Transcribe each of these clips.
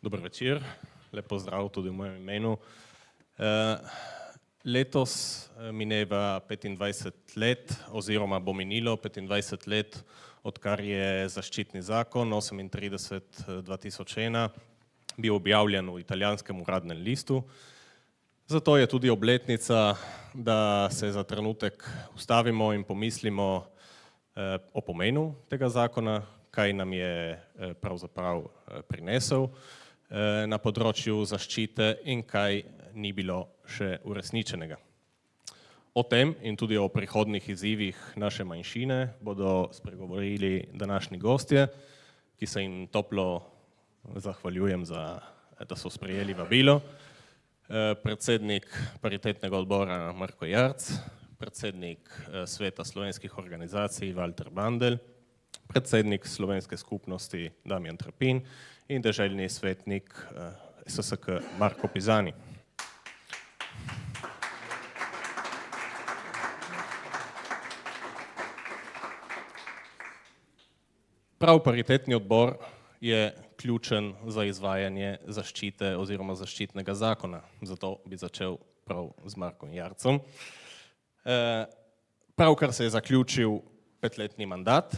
Dober večer, lep pozdrav tudi v mojem imenu. Letos mineva 25 let oziroma bo minilo 25 let, odkar je zaščitni zakon 38/2001 bil objavljen v italijanskem uradnem listu. Zato je tudi obletnica, da se za trenutek ustavimo in pomislimo o pomenu tega zakona, kaj nam je pravzaprav prinesel na področju zaščite in kaj ni bilo še uresničenega. O tem in tudi o prihodnjih izzivih naše manjšine bodo spregovorili današnji gostje, ki se jim toplo zahvaljujem, da so sprejeli vabilo. Predsednik paritetnega odbora Marko Jarc, predsednik Sveta slovenskih organizacij Valter Bandelj, predsednik Slovenske skupnosti Damjan Trpin in deželni svetnik SSK Marko Pizani. Prav paritetni odbor je ključen za izvajanje zaščite oziroma zaščitnega zakona, zato bi začel prav z Markom Jarcem. Pravkar se je zaključil 5-letni mandat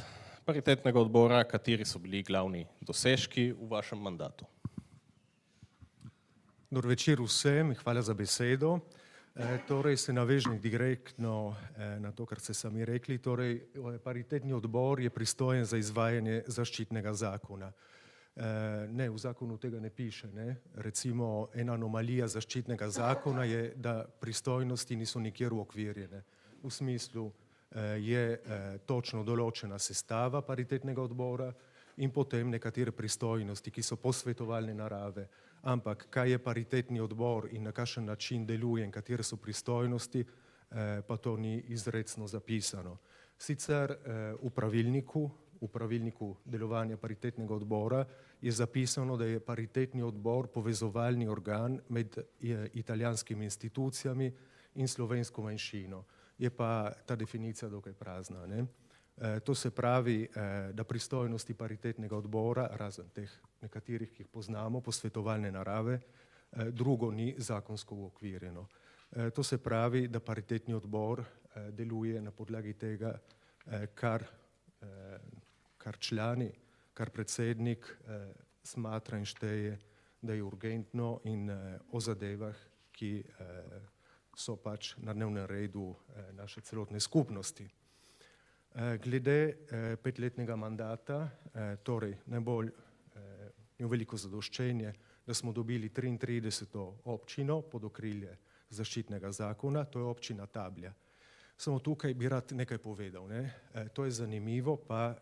paritetnega odbora, kateri so bili glavni dosežki v vašem mandatu? Dober večer vsem, hvala za besedo. Torej se navežem direktno na to, kar ste sami rekli. Torej, paritetni odbor je pristojen za izvajanje zaščitnega zakona. Ne, v zakonu tega ne piše, ne. Recimo, ena anomalija zaščitnega zakona je, da pristojnosti niso nikjer uokvirjene. V smislu je točno določena sestava paritetnega odbora in potem nekatere pristojnosti, ki so posvetovalne narave. Ampak kaj je paritetni odbor in na kakšen način deluje in katere so pristojnosti, pa to ni izrecno zapisano. Sicer v pravilniku delovanja paritetnega odbora je zapisano, da je paritetni odbor povezovalni organ med italijanskimi institucijami in slovensko manjšino. Je pa ta definicija dokaj prazna, ne. To se pravi, da pristojnosti paritetnega odbora, razen teh nekaterih, ki jih poznamo, posvetovalne narave, drugo ni zakonsko uokvirjeno. To se pravi, da paritetni odbor deluje na podlagi tega, kar člani, kar predsednik smatra in šteje, da je urgentno in o zadevah, ki so pač na dnevnem redu naše celotne skupnosti. Glede 5-letnega mandata, torej najbolj je veliko zadoščenje, da smo dobili 33. občino pod okrilje zaščitnega zakona, to je občina Tablja. Samo tukaj bi rad nekaj povedal, ne. To je zanimivo, pa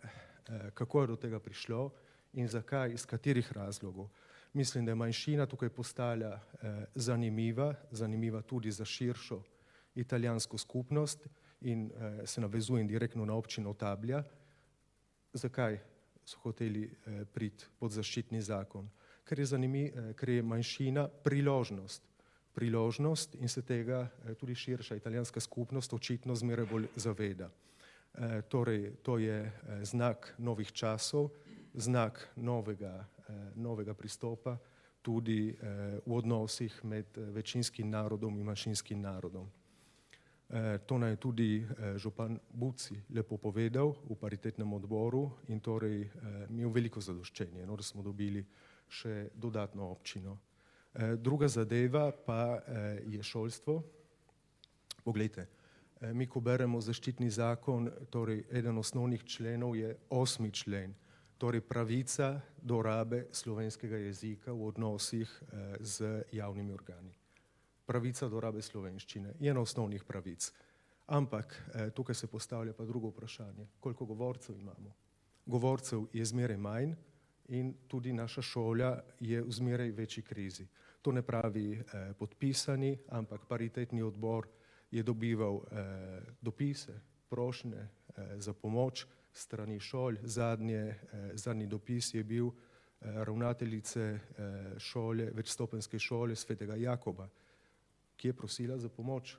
kako je do tega prišlo in zakaj, iz katerih razlogov. Mislim, da je manjšina tukaj postala zanimiva tudi za širšo italijansko skupnost in se navezujem direktno na občino Tablja. Zakaj so hoteli priti pod zaščitni zakon? Ker je manjšina priložnost in se tega tudi širša italijanska skupnost očitno zmeraj bolj zaveda. Torej, to je znak novih časov, znak novega pristopa tudi v odnosih med večinskim narodom in manjšinskim narodom. To nam je tudi župan Buci lepo povedal v paritetnem odboru in torej mi je veliko zadoščenje, da smo dobili še dodatno občino. Druga zadeva pa je šolstvo. Poglejte, mi ko beremo zaščitni zakon, torej eden osnovnih členov je 8. člen, torej pravica do rabe slovenskega jezika v odnosih z javnimi organi. Pravica do rabe slovenščine je ena osnovnih pravic. Ampak tukaj se postavlja pa drugo vprašanje, koliko govorcev imamo. Govorcev je zmeraj manj in tudi naša šola je v zmeraj večji krizi. To ne pravi podpisani, ampak paritetni odbor je dobival dopise, prošnje za pomoč strani šol. Zadnji dopis je bil ravnateljice šole, večstopenjske šole Svetega Jakoba, ki je prosila za pomoč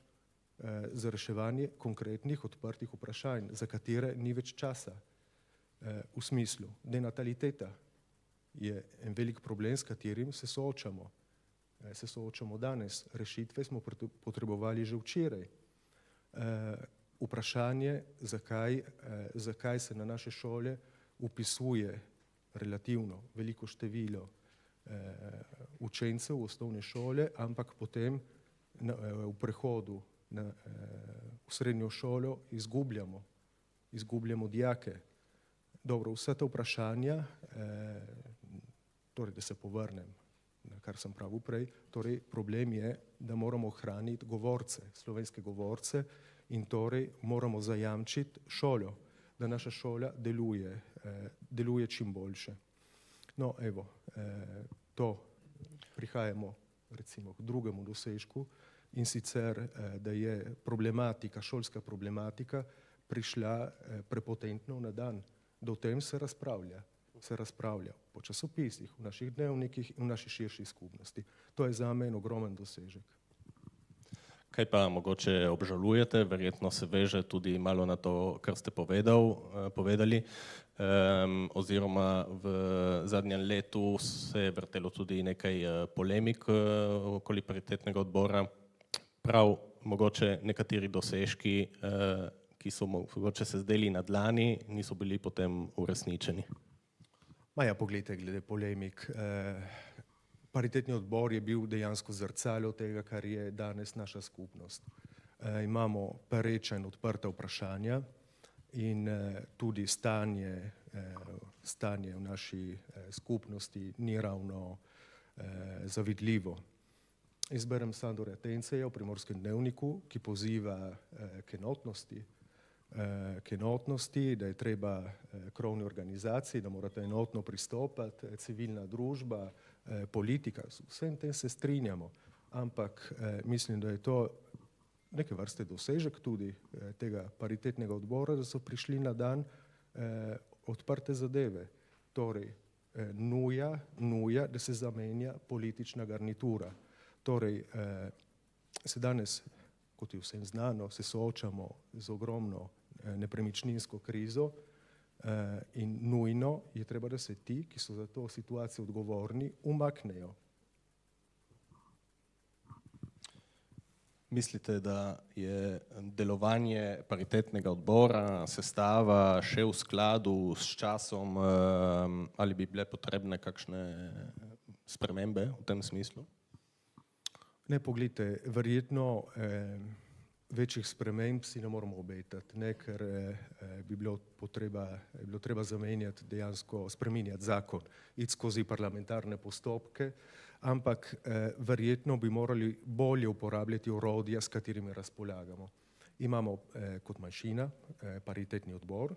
za reševanje konkretnih odprtih vprašanj, za katere ni več časa. V smislu denataliteta je en velik problem, s katerim se soočamo. Se soočamo danes. Rešitve smo potrebovali že včeraj. Vprašanje, zakaj se na naše šole upisuje relativno veliko število učencev v osnovne šole, ampak potem v prehodu v srednjo šolo izgubljamo dijake. Dobro, vsa ta vprašanja, torej da se povrnem, kar sem pravil prej, torej problem je, da moramo ohraniti govorce, slovenske govorce in torej moramo zajamčiti šolo, da naša šola deluje čim boljše. No, evo, to prihajamo recimo k drugemu dosežku in sicer, da je šolska problematika prišla prepotentno na dan. Da o tem se razpravlja po časopisih, v naših dnevnikih in v naši širši skupnosti. To je zame en ogromen dosežek. Kaj pa mogoče obžalujete, verjetno se veže tudi malo na to, kar ste povedali, oziroma v zadnjem letu se je vrtelo tudi nekaj polemik okoli paritetnega odbora. Prav mogoče nekateri dosežki, ki so mogoče se zdeli na dlani, niso bili potem uresničeni. Poglejte, glede polemik. Paritetni odbor je bil dejansko zrcalo tega, kar je danes naša skupnost. Imamo pereča in odprta vprašanja in tudi stanje v naši skupnosti ni ravno zavidljivo. Izberem Sandorja Tenceja v Primorskem dnevniku, ki poziva k enotnosti, da je treba krovni organizaciji, da morate enotno pristopati, civilna družba, politika, vsem tem se strinjamo, ampak mislim, da je to neke vrste dosežek tudi tega paritetnega odbora, da so prišli na dan odprte zadeve. Torej, nuja, da se zamenja politična garnitura. Torej, se danes, kot je vsem znano, se soočamo z ogromno nepremičninsko krizo in nujno je treba, da se ti, ki so za to situacijo odgovorni, umaknejo. Mislite, da je delovanje paritetnega odbora, sestava še v skladu s časom, ali bi bile potrebne kakšne spremembe v tem smislu? Ne, poglejte, verjetno večjih sprememb si ne moramo obetati, ne, ker bi bilo treba zamenjati, dejansko spreminjati zakon, iti skozi parlamentarne postopke, ampak verjetno bi morali bolje uporabljati orodja, s katerimi razpolagamo. Imamo kot manjšina paritetni odbor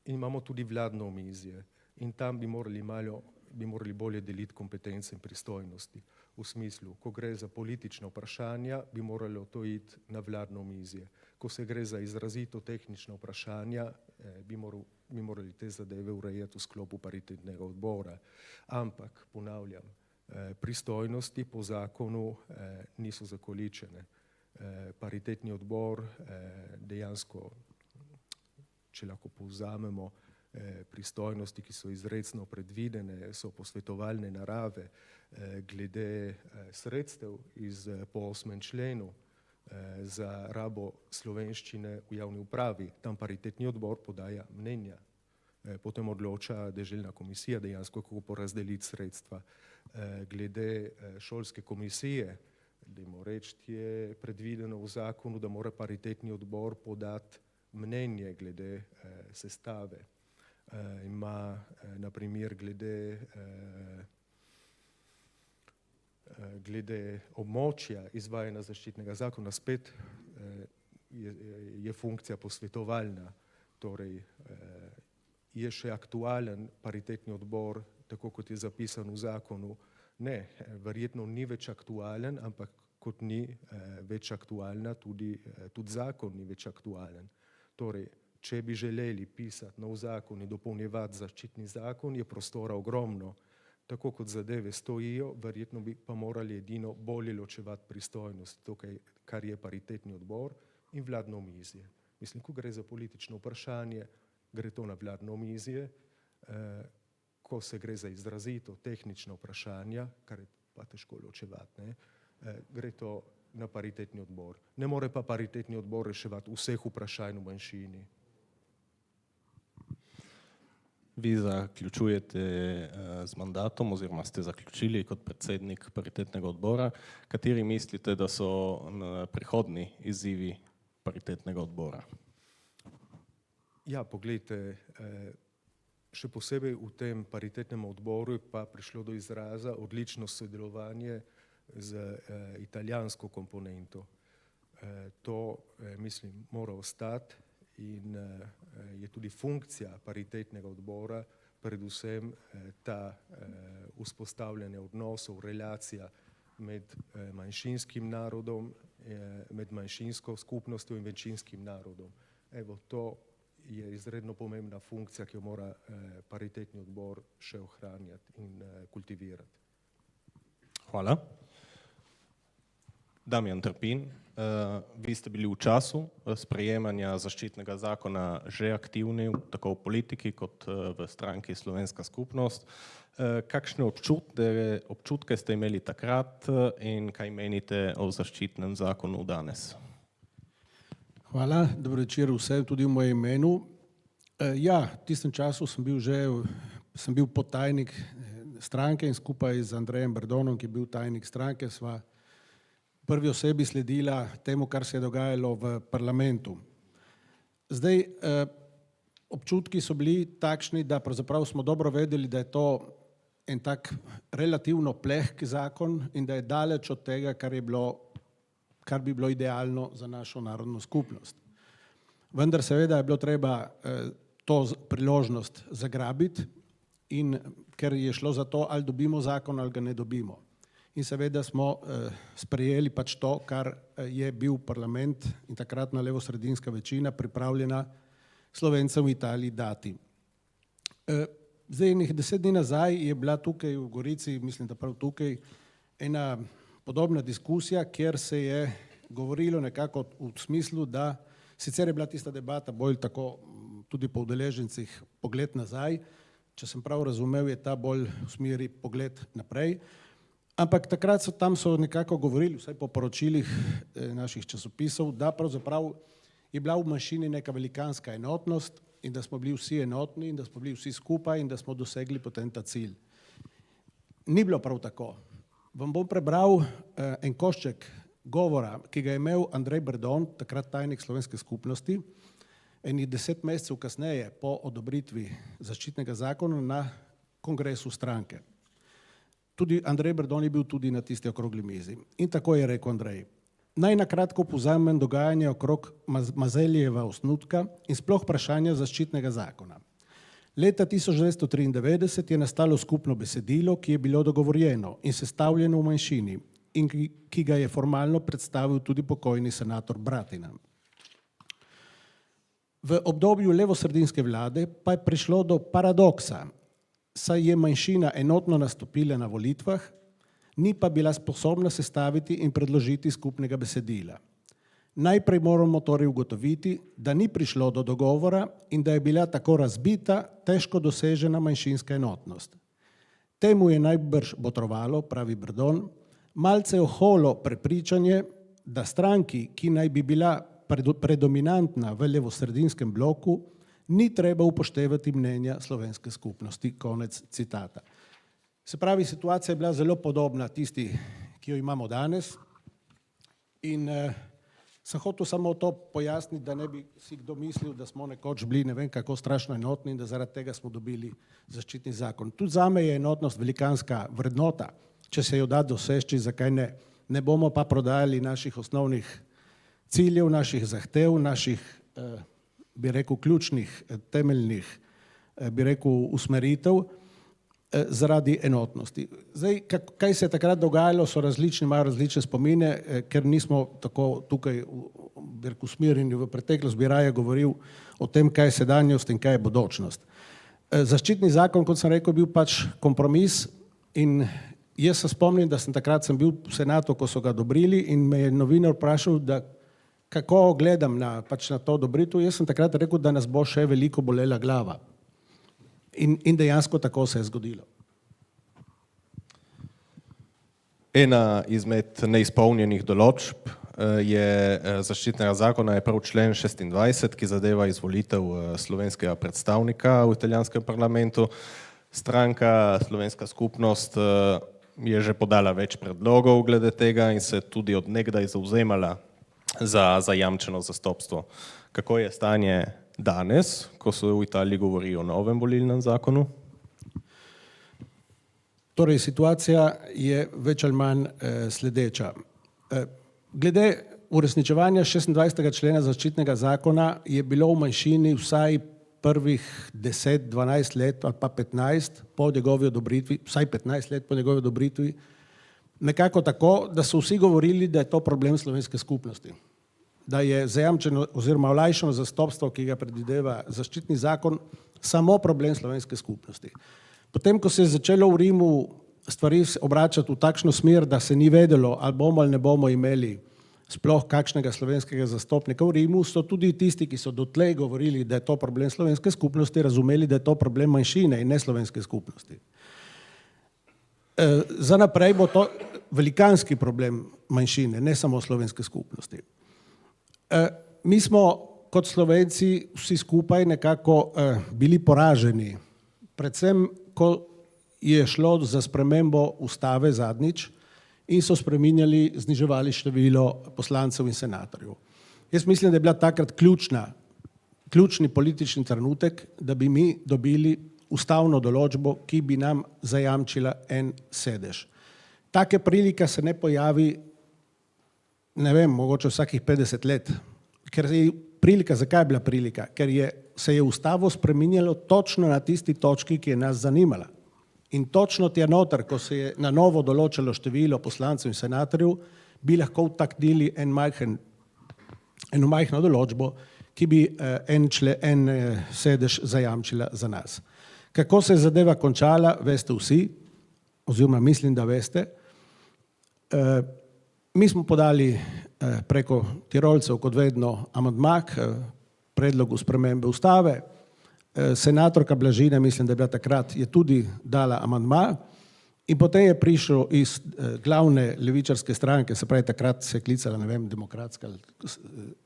in imamo tudi vladno omizje in tam bi morali bolje deliti kompetence in pristojnosti. V smislu, ko gre za politična vprašanja, bi moralo to iti na vladno omizje. Ko se gre za izrazito tehnična vprašanja, bi morali te zadeve urejati v sklopu paritetnega odbora. Ampak, ponavljam, pristojnosti po zakonu niso zakoličene. Paritetni odbor dejansko, če lahko povzamemo, pristojnosti, ki so izrecno predvidene, so posvetovalne narave glede sredstev po 8. členu za rabo slovenščine v javni upravi. Tam paritetni odbor podaja mnenja. Potem odloča deželna komisija dejansko, kako porazdeliti sredstva. Glede šolske komisije, dajmo reči, je predvideno v zakonu, da mora paritetni odbor podati mnenje glede sestave. Ima na primer glede območja izvajanja zaščitnega zakona, spet je funkcija posvetovalna, torej je še aktualen paritetni odbor, tako kot je zapisan v zakonu. Ne, verjetno ni več aktualen, ampak kot ni več aktualna, tudi zakon ni več aktualen. Torej, če bi želeli pisati nov zakon in dopolnjevati zaščitni zakon, je prostora ogromno. Tako kot zadeve stojijo, verjetno bi pa morali edino bolje ločevati pristojnost, tukaj, kar je paritetni odbor in vladno omizje. Mislim, ko gre za politično vprašanje, gre to na vladno omizje, ko se gre za izrazito tehnična vprašanja, kar je pa težko ločevati, gre to na paritetni odbor. Ne more pa paritetni odbor reševati vseh vprašanj v manjšini. Vi zaključujete z mandatom oziroma ste zaključili kot predsednik paritetnega odbora. Kateri mislite, da so prihodnji izzivi paritetnega odbora? Ja, poglejte, še posebej v tem paritetnem odboru je pa prišlo do izraza odlično sodelovanje z italijansko komponento. To, mislim, mora ostati in je tudi funkcija paritetnega odbora predvsem ta vzpostavljanje odnosov, relacija med manjšinskim narodom, med manjšinsko skupnostjo in večinskim narodom. Evo, to je izredno pomembna funkcija, ki jo mora paritetni odbor še ohranjati in kultivirati. Hvala. Damjan Trpin, vi ste bili v času sprejemanja zaščitnega zakona že aktivni, tako v politiki kot v stranki Slovenska skupnost. Kakšne občutke ste imeli takrat in kaj menite o zaščitnem zakonu danes? Hvala, dobro večer vsem, tudi v mojem imenu. Ja, v tistem času sem bil podtajnik stranke in skupaj z Andrejem Berdonom, ki je bil tajnik stranke, sva prvi osebi sledila temu, kar se je dogajalo v parlamentu. Zdaj, občutki so bili takšni, da pravzaprav smo dobro vedeli, da je to en tak relativno plehk zakon in da je daleč od tega, kar bi bilo idealno za našo narodno skupnost. Vendar seveda je bilo treba to priložnost zagrabiti in ker je šlo za to, ali dobimo zakon ali ga ne dobimo. In seveda smo sprejeli pač to, kar je bil parlament in takratna levosredinska večina pripravljena Slovencem v Italiji dati. Zdaj, nekaj 10 dni nazaj je bila tukaj v Gorici, mislim, da prav tukaj, ena podobna diskusija, kjer se je govorilo nekako v smislu, da sicer je bila tista debata bolj tako tudi po udeležencih pogled nazaj, če sem prav razumel, je ta bolj v smeri pogled naprej. Ampak takrat tam so nekako govorili, vsaj po poročilih naših časopisov, da pravzaprav je bila v manjšini neka velikanska enotnost in da smo bili vsi enotni in da smo bili vsi skupaj in da smo dosegli potem ta cilj. Ni bilo prav tako. Vam bom prebral en košček govora, ki ga je imel Andrej Berdon, takrat tajnik Slovenske skupnosti, enih 10 mesecev kasneje po odobritvi zaščitnega zakona na kongresu stranke. Tudi Andrej Berdon je bil tudi na tisti okrogli mizi. In tako je rekel Andrej. Naj na kratko povzamem dogajanje okrog Mazelijeva osnutka in sploh vprašanja zaščitnega zakona. Leta 1993 je nastalo skupno besedilo, ki je bilo dogovorjeno in sestavljeno v manjšini in ki ga je formalno predstavil tudi pokojni senator Bratina. V obdobju levosredinske vlade pa je prišlo do paradoksa, saj je manjšina enotno nastopila na volitvah, ni pa bila sposobna sestaviti in predložiti skupnega besedila. Najprej moramo torej ugotoviti, da ni prišlo do dogovora in da je bila tako razbita, težko dosežena manjšinska enotnost. Temu je najbrž botrovalo, pravi Berdon, malce oholo prepričanje, da stranki, ki naj bi bila predominantna v levosredinskem bloku, ni treba upoštevati mnenja slovenske skupnosti. Konec citata. Se pravi, situacija je bila zelo podobna tisti, ki jo imamo danes in sem hotel samo to pojasniti, da ne bi si kdo mislil, da smo nekoč bili ne vem kako strašno enotni in da zaradi tega smo dobili zaščitni zakon. Tudi zame je enotnost velikanska vrednota, če se jo da doseči, zakaj ne. Ne bomo pa prodajali naših osnovnih ciljev, naših zahtev, naših bi rekel, ključnih, temeljnih, bi rekel, usmeritev zaradi enotnosti. Zdaj, kaj se je takrat dogajalo, so različni, imajo različne spomine, ker nismo tako tukaj usmerjeni v preteklost, bi raje govoril o tem, kaj je sedanjost in kaj je bodočnost. Zaščitni zakon, kot sem rekel, bil pač kompromis in jaz se spomnim, da sem bil v senatu, ko so ga odobrili in me je novinar vprašal, da kako gledam na to odobritev, jaz sem takrat rekel, da nas bo še veliko bolela glava. In dejansko tako se je zgodilo. Ena izmed neizpolnjenih določb zaščitnega zakona je prav člen 26, ki zadeva izvolitev slovenskega predstavnika v italijanskem parlamentu. Stranka Slovenska skupnost je že podala več predlogov glede tega in se tudi od nekdaj zavzemala za zajamčeno zastopstvo. Kako je stanje danes, ko se v Italiji govori o novem volilnem zakonu? Torej, situacija je več ali manj sledeča. Glede uresničevanja 26. člena zaščitnega zakona je bilo v manjšini vsaj prvih 10-12 let ali pa 15 po njegovi odobritvi, vsaj 15 let po njegovi odobritvi, nekako tako, da so vsi govorili, da je to problem slovenske skupnosti. Da je zajamčeno oziroma olajšano zastopstvo, ki ga predvideva zaščitni zakon, samo problem slovenske skupnosti. Potem, ko se je začelo v Rimu stvari obračati v takšno smer, da se ni vedelo, ali bomo ali ne bomo imeli sploh kakšnega slovenskega zastopnika v Rimu, so tudi tisti, ki so dotlej govorili, da je to problem slovenske skupnosti, razumeli, da je to problem manjšine in ne slovenske skupnosti. Za naprej bo to velikanski problem manjšine, ne samo slovenske skupnosti. Mi smo kot Slovenci vsi skupaj nekako bili poraženi, predvsem, ko je šlo za spremembo ustave zadnjič in so spreminjali, zniževali število poslancev in senatorjev. Jaz mislim, da je bila takrat ključni politični trenutek, da bi mi dobili ustavno določbo, ki bi nam zajamčila en sedež. Take prilika se ne pojavi, ne vem, mogoče vsakih 50 let. Ker je prilika, zakaj je bila prilika? Ker se je ustavo spreminjalo točno na tisti točki, ki je nas zanimala. In točno tja noter, ko se je na novo določilo število poslancev in senatorjev, bi lahko vtaknili eno majhno določbo, ki bi en sedež zajamčila za nas. Kako se je zadeva končala, veste vsi, oziroma mislim, da veste. Mi smo podali preko Tirolcev, kot vedno, amandma k predlogu spremembe ustave. Senatorka Blažina, mislim, da je bila takrat, je tudi dala amandma in potem je prišel iz glavne levičarske stranke, se pravi takrat se je klicala, ne vem, demokratska,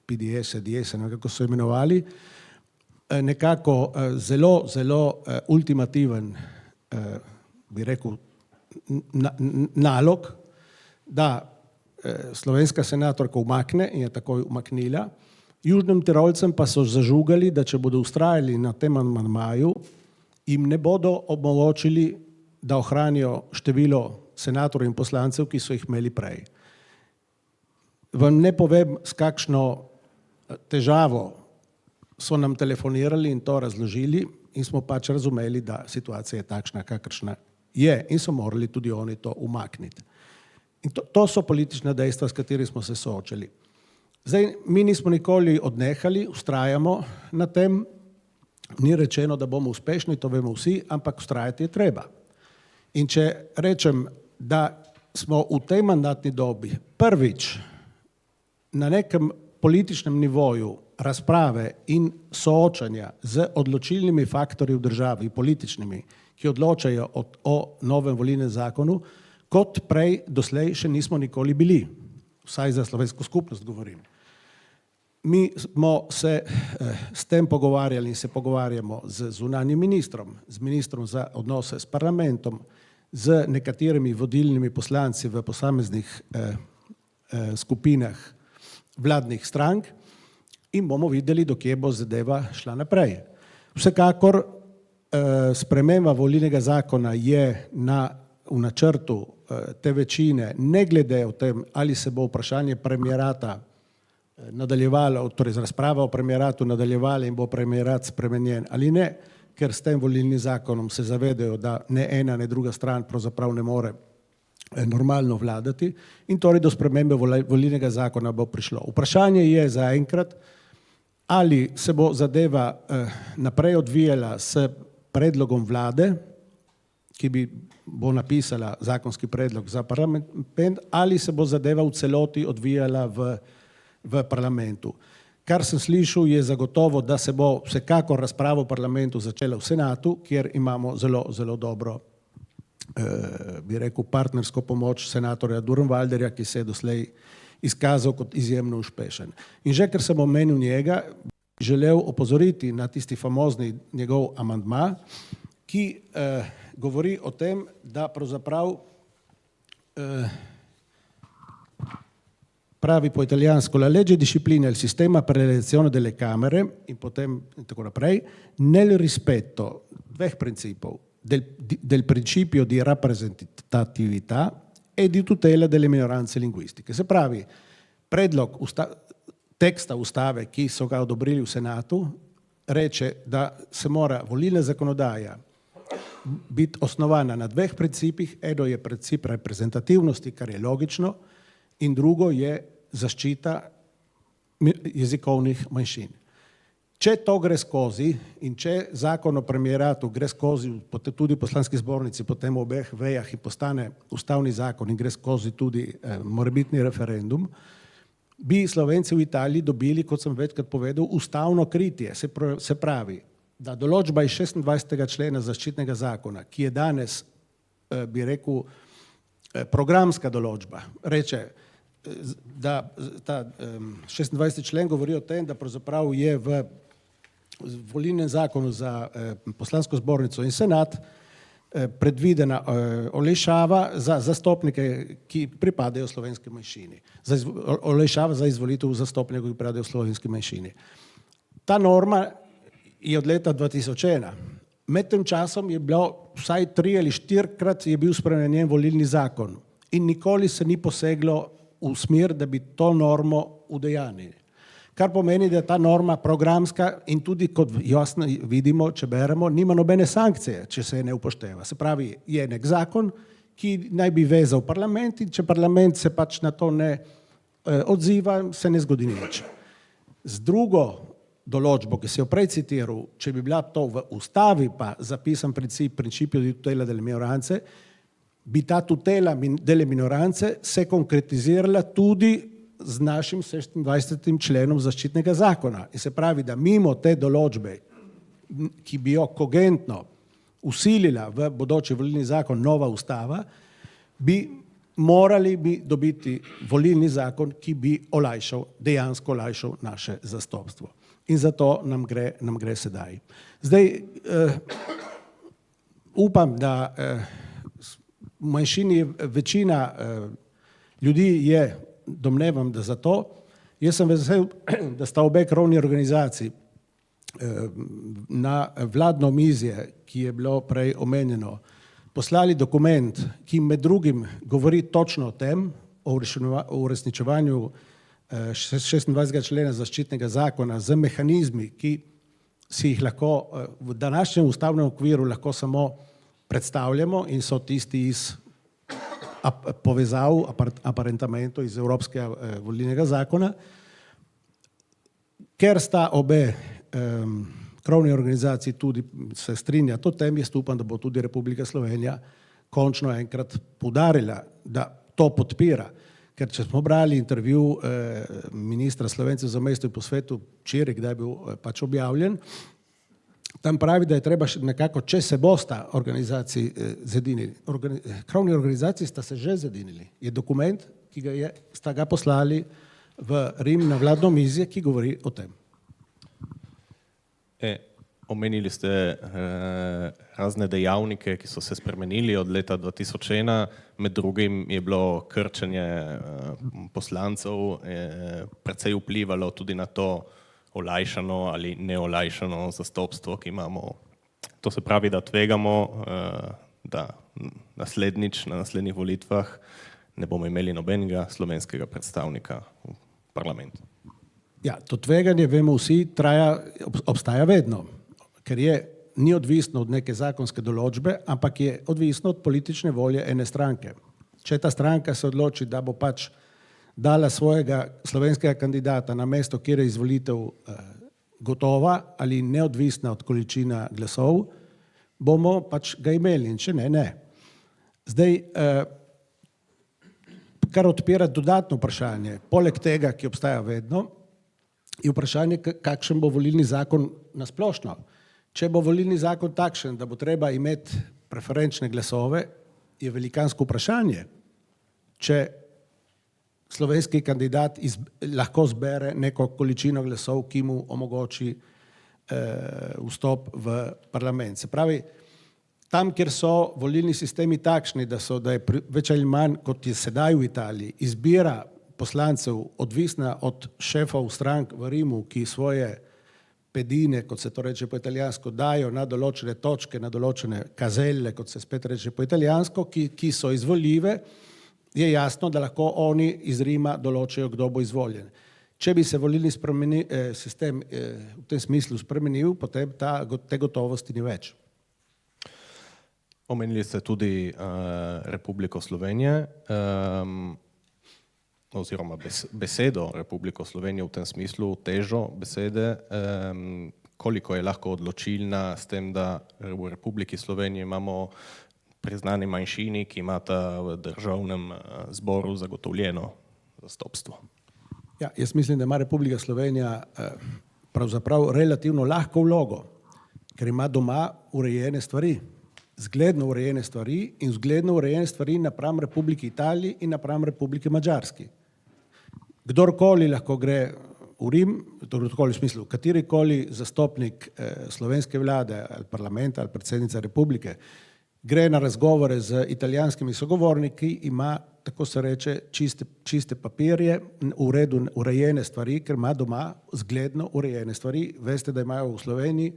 PDS, EDS, ne vem, kako so imenovali, nekako zelo ultimativen, bi rekel, nalog, da slovenska senatorka umakne in je takoj umaknila. Južnim Tirolcem pa so zažugali, da če bodo ustrajali na tem amandmaju, jim ne bodo omogočili, da ohranijo število senatorjev in poslancev, ki so jih imeli prej. Vam ne povem, s kakšno težavo so nam telefonirali in to razložili in smo pač razumeli, da situacija je takšna, kakršna je in so morali tudi oni to umakniti. In to so politična dejstva, s kateri smo se soočali. Zdaj, mi nismo nikoli odnehali, vztrajamo na tem, ni rečeno, da bomo uspešni, to vemo vsi, ampak vztrajati je treba. In če rečem, da smo v tej mandatni dobi prvič na nekem političnem nivoju razprave in soočanja z odločilnimi faktorji v državi, političnimi, ki odločajo o novem volilnem zakonu, kot prej doslej še nismo nikoli bili. Vsaj za slovensko skupnost govorim. Mi smo se s tem pogovarjali in se pogovarjamo z zunanjim ministrom, z ministrom za odnose s parlamentom, z nekaterimi vodilnimi poslanci v posameznih skupinah vladnih strank in bomo videli, do kje bo zadeva šla naprej. Vsekakor sprememba volilnega zakona je v načrtu te večine, ne glede o tem, ali se bo vprašanje premierata nadaljevalo, torej razprava o premieratu nadaljevala in bo premierat spremenjen ali ne, ker s tem volilnim zakonom se zavedajo, da ne ena, ne druga stran pravzaprav ne more normalno vladati in torej do spremembe volilnega zakona bo prišlo. Vprašanje je zaenkrat, ali se bo zadeva naprej odvijala s predlogom vlade, ki bo napisala zakonski predlog za parlament, ali se bo zadeva v celoti odvijala v parlamentu. Kar sem slišal, je zagotovo, da se bo vsekakor razprava v parlamentu začela v senatu, kjer imamo zelo, zelo dobro, bi rekel, partnersko pomoč senatorja Durnwalderja, ki se je doslej izkazal kot izjemno uspešen. In že, ker sem omenil njega, želel opozoriti na tisti famozni njegov amandma, ki govori o tem, da pravzaprav pravi po italijansko, la legge disciplina il sistema per l'elezione delle Camere in potem in tako naprej, nel rispetto dveh principov, del principio di rappresentatività e di tutela delle minoranze linguistiche. Se pravi, predlog teksta ustave, ki so ga odobrili v senatu, reče, da se mora volilna zakonodaja biti osnovana na dveh principih. Eno je princip reprezentativnosti, kar je logično, in drugo je zaščita jezikovnih manjšin. Če to gre skozi in če zakon o premieratu gre skozi tudi v poslanski zbornici, potem v obeh vejah in postane ustavni zakon in gre skozi tudi morebitni referendum, bi Slovenci v Italiji dobili, kot sem večkrat povedal, ustavno kritje. Se pravi, da določba iz 26. člena zaščitnega zakona, ki je danes, bi rekel, programska določba, reče, da ta 26. člen govori o tem, da pravzaprav je v volilnem zakonu za poslansko zbornico in senat predvidena olajšava za zastopnike, ki pripadajo slovenski manjšini. Olajšava za izvolitev zastopnikov, ki pripadajo slovenski manjšini. Ta norma je od leta 2001. Med tem časom je bilo vsaj 3 ali 4-krat je bil spremenjen volilni zakon in nikoli se ni poseglo v smer, da bi to normo udejanjili. Kar pomeni, da je ta norma programska in tudi, kot jasno vidimo, če beremo, nima nobene sankcije, če se je ne upošteva. Se pravi, je nek zakon, ki naj bi vezal parlament in če parlament se pač na to ne odziva, se ne zgodi nič. Z drugo določbo, ki si jo prej citiral, če bi bila to v ustavi pa zapisan principio di tutela delle minoranze, bi ta tutela delle minoranze se konkretizirala tudi z našim 26. členom zaščitnega zakona. In se pravi, da mimo te določbe, ki bi jo kogentno usilila v bodoči volilni zakon nova ustava, bi morali dobiti volilni zakon, ki bi dejansko olajšal naše zastopstvo. In zato nam gre sedaj. Zdaj, upam, da v manjšini večina ljudi je, domnevam, da zato. Jaz sem vesel, da sta obe krovni organizaciji na vladno omizje, ki je bilo prej omenjeno, poslali dokument, ki med drugim govori točno o tem, o uresničevanju 26. člena zaščitnega zakona z mehanizmi, ki si jih lahko v današnjem ustavnem okviru lahko samo predstavljamo in so tisti iz povezav aparentamento iz Evropskega volilnega zakona. Ker sta obe krovni organizaciji tudi se strinja to tem, jaz upam, da bo tudi Republika Slovenija končno enkrat poudarila, da to podpira. Ker če smo brali intervju ministra Slovencev za mesto in po svetu včeraj, kdaj je bil pač objavljen, tam pravi, da je treba nekako, če se bosta organizaciji zedinili. Krovni organizaciji sta se že zedinili. Je dokument, ki sta ga poslali v Rim na vladno omizje, ki govori o tem. Omenili ste razne dejavnike, ki so se spremenili od leta 2001. Med drugim je bilo krčenje poslancev, precej vplivalo tudi na to olajšano ali neolajšano zastopstvo, ki imamo. To se pravi, da tvegamo, da na naslednjih volitvah ne bomo imeli nobenega slovenskega predstavnika v parlamentu. Ja, to tveganje, vemo vsi, obstaja vedno, ker ni odvisno od neke zakonske določbe, ampak je odvisno od politične volje ene stranke. Če ta stranka se odloči, da bo pač dala svojega slovenskega kandidata na mesto, kjer je izvolitev gotova ali neodvisna od količina glasov, bomo pač ga imeli in če ne, ne. Zdaj, kar odpira dodatno vprašanje, poleg tega, ki obstaja vedno, je vprašanje, kakšen bo volilni zakon nasplošno. Če bo volilni zakon takšen, da bo treba imeti preferenčne glasove, je velikansko vprašanje, če slovenski kandidat lahko zbere neko količino glasov, ki mu omogoči vstop v parlament. Se pravi, tam, kjer so volilni sistemi takšni, da je več ali manj, kot je sedaj v Italiji, izbira poslancev odvisna od šefov strank v Rimu, ki svoje pedine, kot se to reče po italijansko, dajo na določene točke, na določene kazelle, kot se spet reče po italijansko, ki so izvoljive, je jasno, da lahko oni iz Rima določijo, kdo bo izvoljen. Če bi se volilni sistem v tem smislu spremenil, potem te gotovosti ni več. Omenili ste tudi Republiko Slovenije, oziroma besedo Republiko Slovenijo v tem smislu, težo besede, koliko je lahko odločilna s tem, da v Republiki Sloveniji imamo priznani manjšini, ki imata v državnem zboru zagotovljeno zastopstvo. Ja, jaz mislim, da ima Republika Slovenija pravzaprav relativno lahko vlogo, ker ima doma urejene stvari, zgledno urejene stvari in zgledno urejene stvari napram Republiki Italiji in napram Republiki Madžarski. Kdorkoli lahko gre v Rim, v smislu, katerikoli zastopnik slovenske vlade ali parlamenta ali predsednica republike gre na razgovore z italijanskimi sogovorniki, ima, tako se reče, čiste papirje, v redu urejene stvari, ker ima doma zgledno urejene stvari. Veste, da imajo v Sloveniji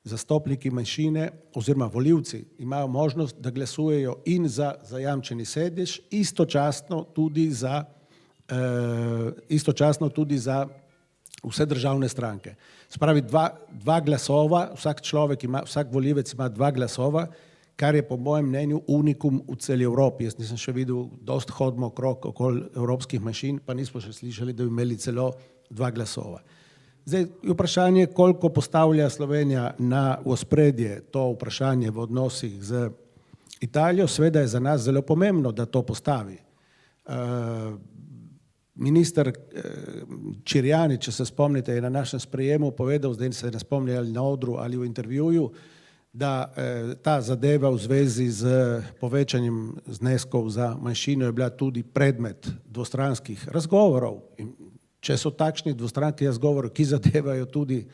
zastopniki manjšine oziroma volivci imajo možnost, da glasujejo in za zajamčeni sedež, istočasno tudi za vse državne stranke. Spravi dva glasova, vsak volivec ima 2 glasova, kar je po mojem mnenju unikum v celi Evropi. Jaz nisem še videl, dosti hodimo okoli evropskih manjšin, pa nismo še slišali, da bi imeli celo 2 glasova. Zdaj, vprašanje, koliko postavlja Slovenija v ospredje to vprašanje v odnosih z Italijo, seveda je za nas zelo pomembno, da to postavi. Minister Čirjani, če se spomnite, je na našem sprejemu povedal, zdaj se ne spomni ali na odru ali v intervjuju, da ta zadeva v zvezi z povečanjem zneskov za manjšino je bila tudi predmet dvostranskih razgovorov. In če so takšni dvostranski razgovori, ki zadevajo tudi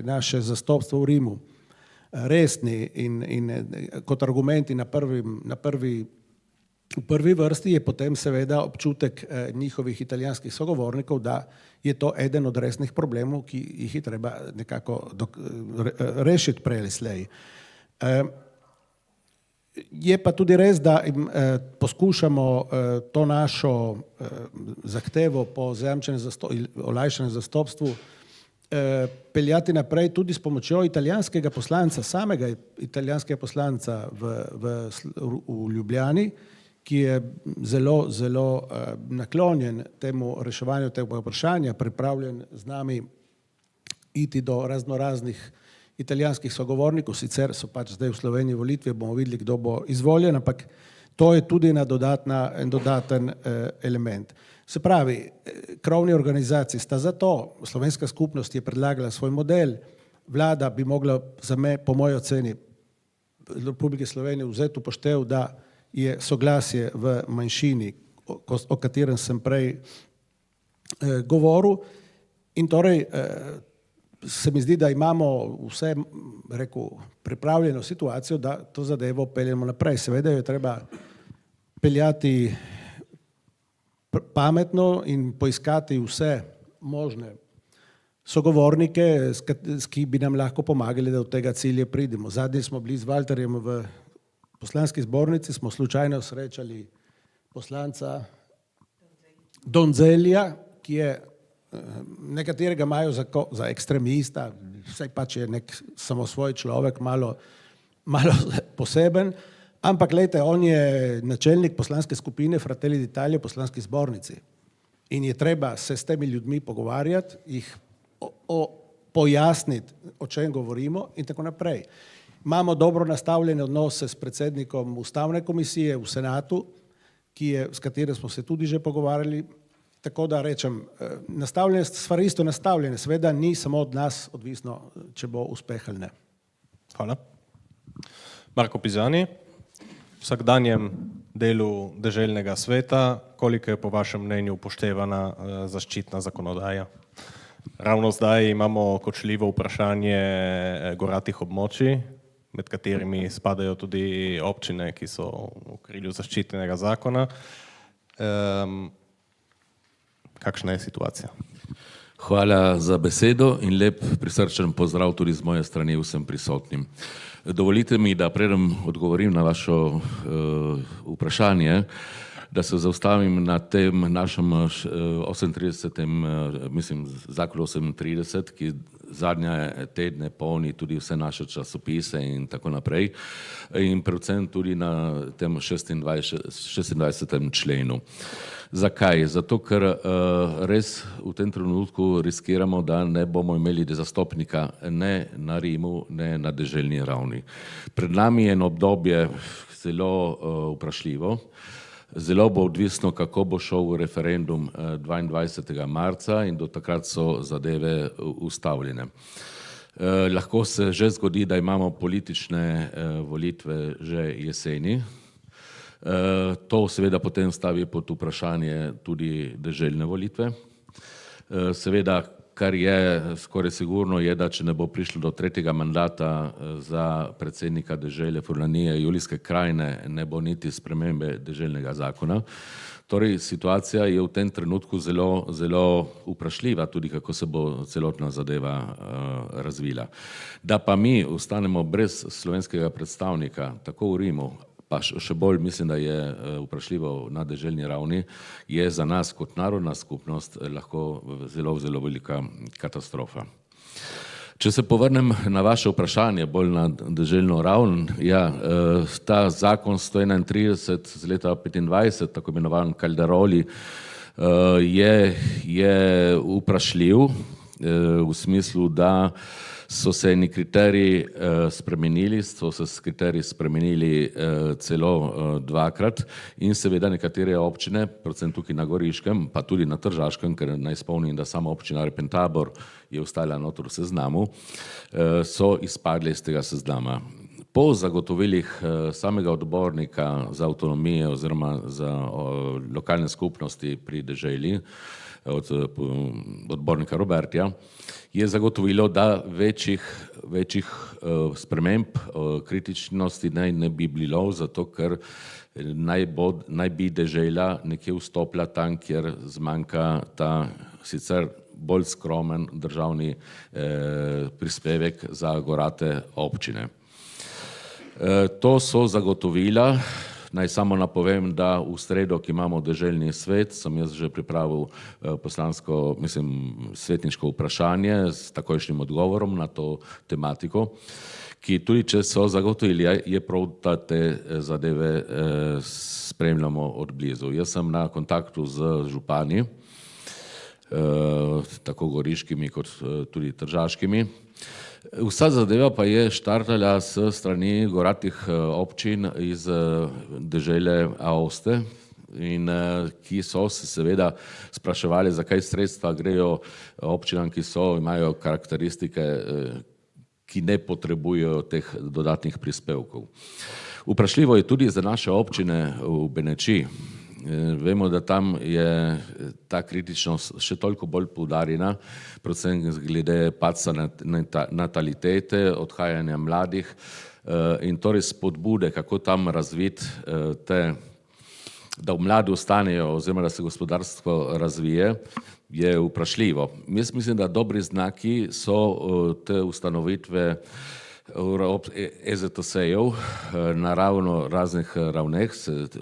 naše zastopstvo v Rimu, resni in kot argumenti v prvi vrsti, je potem seveda občutek njihovih italijanskih sogovornikov, da je to eden od resnih problemov, ki jih je treba nekako rešiti prej ali slej. Je pa tudi res, da poskušamo to našo zahtevo po olajšanem zastopstvu peljati naprej tudi s pomočjo italijanskega poslanca, samega italijanskega poslanca v Ljubljani, ki je zelo, zelo naklonjen temu reševanju tega vprašanja, pripravljen z nami iti do raznoraznih italijanskih sogovornikov, sicer so pač zdaj v Sloveniji volitve, bomo videli, kdo bo izvoljen, ampak to je tudi en dodaten element. Se pravi, krovni organizaciji sta za to, slovenska skupnost je predlagala svoj model, vlada bi mogla po moji oceni Republike Slovenije vzeti upoštev, da je soglasje v manjšini, o katerem sem prej govoril, in torej se mi zdi, da imamo vse, pripravljeno situacijo, da to zadevo peljemo naprej. Seveda jo je treba peljati pametno in poiskati vse možne sogovornike, ki bi nam lahko pomagali, da do tega cilja pridemo. Zadnji smo bili z Valterjem v poslanski zbornici, smo slučajno srečali poslanca Donzelija, ki je nekaterega imajo za ekstremista, vsaj pač je nek samosvoj človek, malo poseben, ampak glejte, on je načelnik poslanske skupine Fratelli d'Italia v poslanski zbornici in je treba se s temi ljudmi pogovarjati, jih pojasniti, o čem govorimo in tako naprej. Imamo dobro nastavljene odnose s predsednikom Ustavne komisije v Senatu, s katerim smo se tudi že pogovarjali Tako da rečem, stvari isto nastavljene, seveda ni samo od nas odvisno, če bo uspeh ali ne. Hvala. Marko Pisani, v vsakdanjem delu deželnega sveta, koliko je po vašem mnenju upoštevana zaščitna zakonodaja? Ravno zdaj imamo kočljivo vprašanje goratih območij, med katerimi spadajo tudi občine, ki so v okrilju zaščitnega zakona. Kakšna je situacija? Hvala za besedo in lep prisrčen pozdrav tudi z moje strani vsem prisotnim. Dovolite mi, da preden odgovorim na vaše vprašanje, da se zaustavim na tem našem 38. zakonu 38, ki zadnje tedne polni tudi vse naše časopise in tako naprej, in predvsem tudi na tem 26. členu. Zakaj? Zato, ker res v tem trenutku riskiramo, da ne bomo imeli zastopnika ne na Rimu, ne na deželni ravni. Pred nami je eno obdobje zelo vprašljivo. Zelo bo odvisno, kako bo šel referendum 22. marca in do takrat so zadeve ustavljene. Lahko se že zgodi, da imamo politične volitve že jeseni. To seveda potem stavi pod vprašanje tudi deželne volitve. Seveda, kar je skoraj sigurno, je, da če ne bo prišlo do tretjega mandata za predsednika dežele Furlanije Julijske krajine, ne bo niti spremembe deželnega zakona. Torej, situacija je v tem trenutku zelo vprašljiva, tudi kako se bo celotna zadeva razvila. Da pa mi ostanemo brez slovenskega predstavnika, tako v Rimu, pa še bolj mislim, da je vprašljivo na deželni ravni, je za nas kot narodna skupnost lahko zelo velika katastrofa. Če se povrnem na vaše vprašanje, bolj na deželno raven, ja, ta zakon 131 z leta 25, tako imenovan Calderoli, je vprašljiv v smislu, da so se eni kriteriji spremenili, celo dvakrat in seveda nekatere občine, predvsem tukaj na Goriškem, pa tudi na Tržaškem, ker naj spomnim, da sama občina Repentabor je ostala noter v seznamu, so izpadli iz tega seznama. Po zagotovilih samega odbornika za avtonomijo oziroma za lokalne skupnosti pri deželi, od odbornika Robertja, je zagotovilo, da večjih sprememb kritičnosti ne bi bilo, zato ker naj bi dežela nekje vstopila tam, kjer zmanjka ta sicer bolj skromen državni prispevek za gorate občine. To so zagotovila. Naj samo napovem, da v sredo, ki imamo deželni svet, sem jaz že pripravil svetniško vprašanje s takojšnjim odgovorom na to tematiko, ki tudi če so zagotovili, je prav, da te zadeve spremljamo od blizu. Jaz sem na kontaktu z župani, tako goriškimi kot tudi tržaškimi. Vsa zadeva pa je štartala s strani goratih občin iz dežele Aoste, in ki so se seveda spraševali, zakaj sredstva grejo občinam, ki imajo karakteristike, ki ne potrebujejo teh dodatnih prispevkov. Vprašljivo je tudi za naše občine v Benečiji. Vemo, da tam je ta kritičnost še toliko bolj poudarjena, predvsem glede padca natalitete, odhajanja mladih in torej spodbude, kako tam razviti da mladi ostanejo oziroma da se gospodarstvo razvije, je vprašljivo. Jaz mislim, da dobri znaki so te ustanovitve EZTS-jev na raznih ravneh,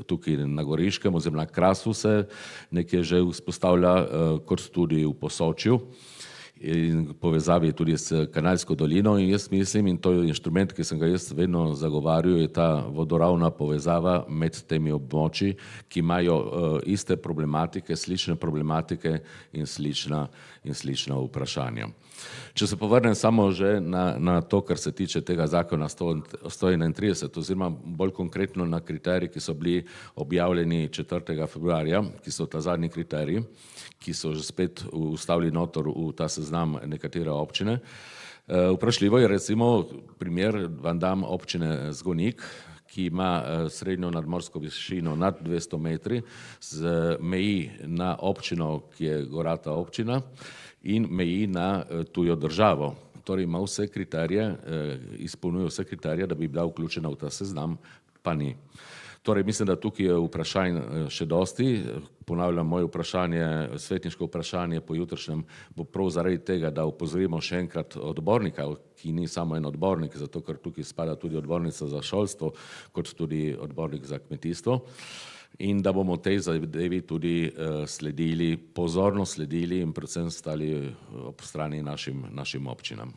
tukaj na Goriškem oziroma na Krasu se nekje že vzpostavlja, kot tudi v Posočju in povezavi tudi s Kanalsko dolino, in jaz mislim, in to je inštrument, ki sem ga jaz vedno zagovarjal, je ta vodoravna povezava med temi območji, ki imajo iste problematike, slične problematike in slična vprašanja. Če se povrnem samo že na to, kar se tiče tega zakona 131, oziroma bolj konkretno na kriteriji, ki so bili objavljeni 4. februarja, ki so ta zadnji kriteriji, ki so že spet ustavili notor v ta seznam nekatere občine. Vprašljivo je recimo primer, vam dam občine Zgonik, ki ima srednjo nadmorsko višino nad 200 metri, z meji na občino, ki je gorata občina, in meji na tujo državo. Torej ima vse kriterije, izpolnjuje vse kriterije, da bi bila vključena v ta seznam, pa ni. Torej mislim, da tukaj je vprašanj še dosti. Ponavljam, moje vprašanje, svetniško vprašanje po jutrišnjem bo prav zaradi tega, da opozorimo še enkrat odbornika, ki ni samo en odbornik, zato ker tukaj spada tudi odbornica za šolstvo, kot tudi odbornik za kmetijstvo. In da bomo tej zadevi tudi sledili, pozorno sledili in predvsem stali ob strani našim občinam.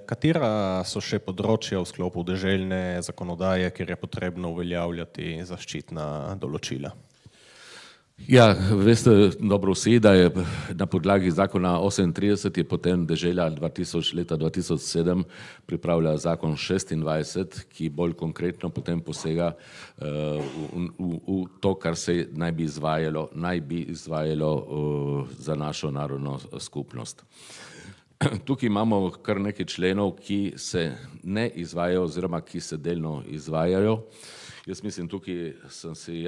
Katera so še področja v sklopu deželne zakonodaje, kjer je potrebno uveljavljati zaščitna določila? Ja, veste dobro vsi, da je na podlagi zakona 38 je potem dežela leta 2007 pripravila zakon 26, ki bolj konkretno potem posega v to, kar se naj bi izvajalo za našo narodno skupnost. Tukaj imamo kar nekaj členov, ki se ne izvajajo oziroma ki se delno izvajajo. Jaz mislim, tukaj sem si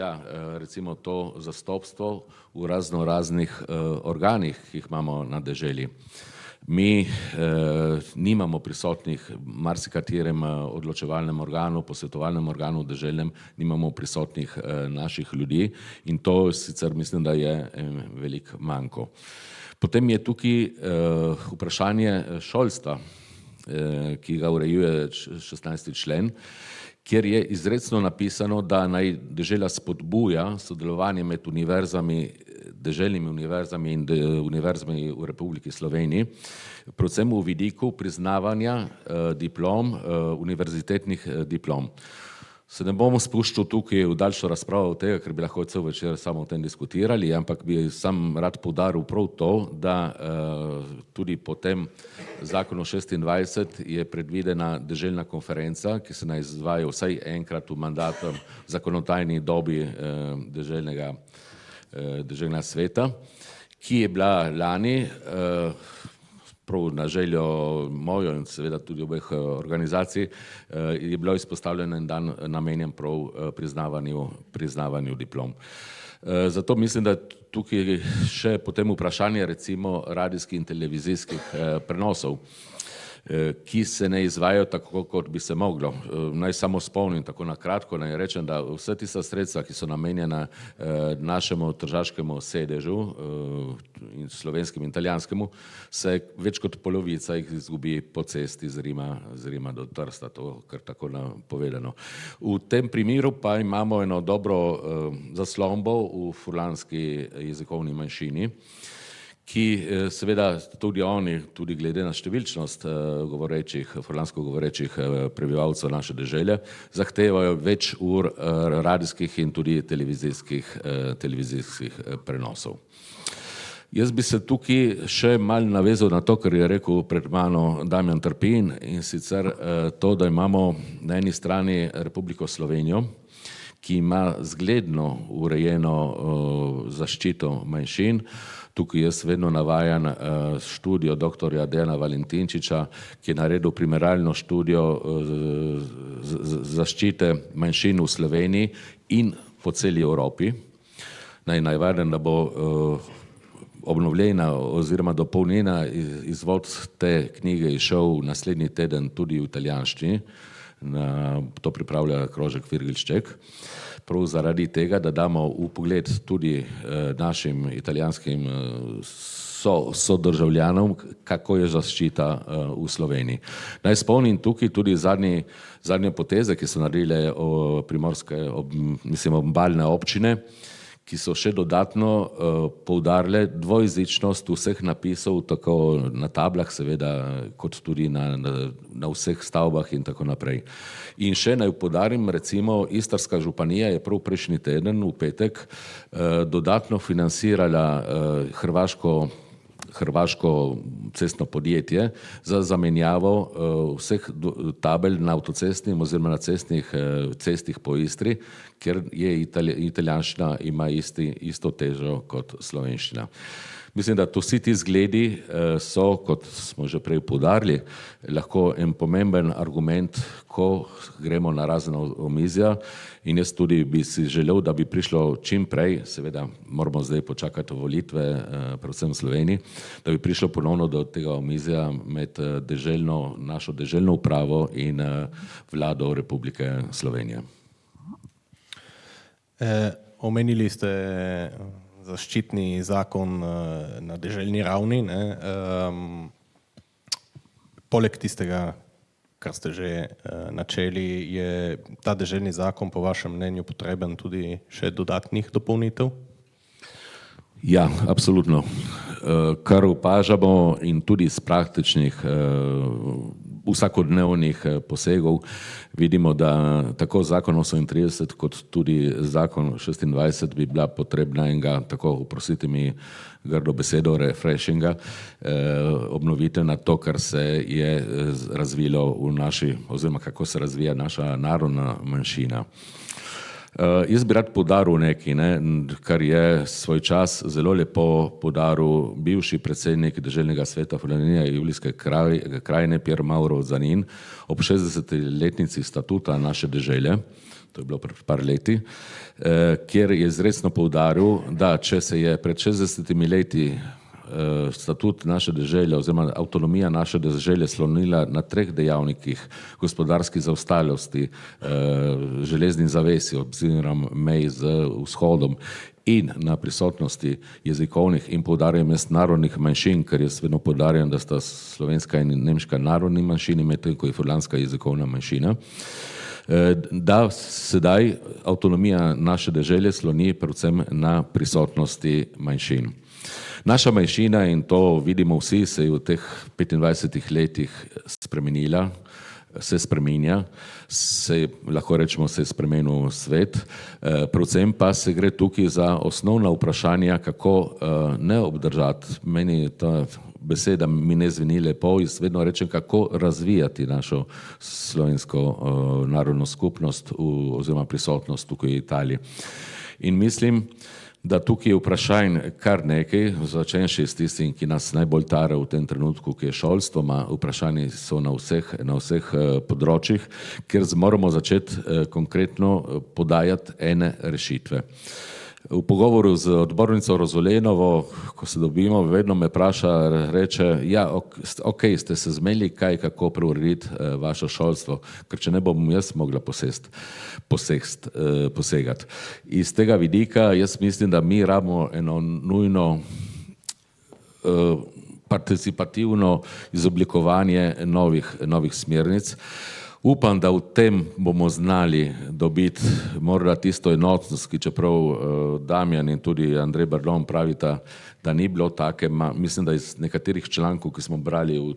recimo to zastopstvo v raznih organih, ki jih imamo na deželi. Mi nimamo prisotnih marsikaterem odločevalnem organu, posvetovalnem organu deželnem, nimamo prisotnih naših ljudi in to sicer mislim, da je velik manko. Potem je tukaj vprašanje šolstva, ki ga urejuje 16. člen, kjer je izrecno napisano, da naj dežela spodbuja sodelovanje med univerzami, deželnimi univerzami in univerzami v Republiki Sloveniji, predvsem v vidiku priznavanja diplom, univerzitetnih diplom. Se ne bomo spuščali tukaj v daljšo razpravo od tega, ker bi lahko cel večer samo o tem diskutirali, ampak bi sam rad poudaril prav to, da tudi po tem zakonu 26 je predvidena deželna konferenca, ki se naj izvaja vsaj enkrat v mandatu zakonodajni dobi deželnega sveta, ki je bila lani prav na željo mojo in seveda tudi obeh organizacij, je bilo izpostavljeno en dan namenjen prav priznavanju diplom. Zato mislim, da tukaj še potem vprašanje recimo radijskih in televizijskih prenosov, ki se ne izvajajo tako, kot bi se moglo. Naj samo spomnim tako na kratko, naj rečem, da vse tista sredstva, ki so namenjena našemu tržaškemu sedežu, slovenskim in italijanskemu, se več kot polovica jih izgubi po cesti z Rima do Trsta, to kar tako povedano. V tem primeru pa imamo eno dobro zaslombo v furlanski jezikovni manjšini, ki seveda tudi oni, tudi glede na številčnost furlansko govorečih prebivalcev naše dežele, zahtevajo več ur radijskih in tudi televizijskih prenosov. Jaz bi se tukaj še malo navezal na to, kar je rekel pred mano Damjan Trpin, in sicer to, da imamo na eni strani Republiko Slovenijo, ki ima zgledno urejeno zaščito manjšin. Tukaj jaz vedno navajam študijo doktorja Dejana Valentinčiča, ki je naredil primerjalno študijo zaščite manjšin v Sloveniji in po celi Evropi. Naj vajem, da bo obnovljena oziroma dopolnjena izvod te knjige izšel naslednji teden tudi v italijanščini. To pripravlja krožek Virgilšček. Prav zaradi tega, da damo v pogled tudi našim italijanskim sodržavljanom, kako je zaščita v Sloveniji. Naj spomnim tukaj tudi zadnje poteze, ki so naredile primorske, obalne občine, ki so še dodatno poudarile dvojezičnost vseh napisov, tako na tablah seveda, kot tudi na vseh stavbah in tako naprej. In še naj poudarim, recimo Istrska županija je prav prejšnji teden v petek dodatno financirala hrvaško hrvaško cestno podjetje za zamenjavo vseh tabel na avtocestnih oziroma na cestih po Istri, ker je italijanščina ima isto težo kot slovenščina. Mislim, da vsi ti zgledi so, kot smo že prej poudarili, lahko en pomemben argument, ko gremo na razna omizja, in jaz tudi bi si želel, da bi prišlo čim prej, seveda moramo zdaj počakati volitve, predvsem v Sloveniji, da bi prišlo ponovno do tega omizja med našo deželno upravo in vlado Republike Slovenije. Omenili ste zaščitni zakon na deželni ravni. Poleg tistega, kar ste že načeli, je ta deželni zakon po vašem mnenju potreben tudi še dodatnih dopolnitev? Ja, absolutno. Kar opažamo in tudi iz praktičnih vsakodnevnih posegov vidimo, da tako zakon 38 kot tudi zakon 26 bi bila potrebna enega, tako oprostite mi grdo besedo, refreshinga, obnovitev na to, kar se je razvilo v naši, oziroma kako se razvija naša narodna manjšina. Jaz bi rad poudaril nekaj, kar je svoj čas zelo lepo poudaril bivši predsednik Deželnega sveta Furlanije Julijske krajine Pier Mauro Zanin ob 60-letnici statuta naše dežele, to je bilo pred par leti, kjer je izrecno poudaril, da če se je pred 60 leti statut naše dežele oziroma avtonomija naše dežele slonila na 3 dejavnikih: gospodarski zaostaljosti, železni zavesi oziroma mej z vzhodom in na prisotnosti jezikovnih in poudarjam narodnih manjšin, ker jaz vedno poudarjam, da sta slovenska in nemška narodni manjšini, medtem ko je furlanska jezikovna manjšina, da sedaj avtonomija naše dežele sloni predvsem na prisotnosti manjšin. Naša manjšina, in to vidimo vsi, se je v teh 25 letih spremenila, se spreminja, lahko rečemo, se je spremenil svet, predvsem pa se gre tukaj za osnovna vprašanja, kako ne obdržati, meni ta beseda mi ne zveni lepo, jaz vedno rečem, kako razvijati našo slovensko narodno skupnost oziroma prisotnost tukaj v Italiji. In mislim, da tukaj je vprašanj kar nekaj, začenši s tistim, ki nas najbolj tara v tem trenutku, ki je šolstvo, vprašanji so na vseh področjih, kjer moramo začeti konkretno podajati ene rešitve. V pogovoru z odbornico Rozolenovo, ko se dobimo, vedno me vpraša, reče, ja, ok, ste se zmeli kaj, kako preurediti vaše šolstvo, ker če ne bom jaz mogla posegati. Iz tega vidika jaz mislim, da mi rabimo eno nujno participativno izoblikovanje novih smernic. Upam, da v tem bomo znali dobiti morda tisto enotnost, ki čeprav Damjan in tudi Andrej Bardon pravita, da ni bilo take, mislim, da iz nekaterih člankov, ki smo brali v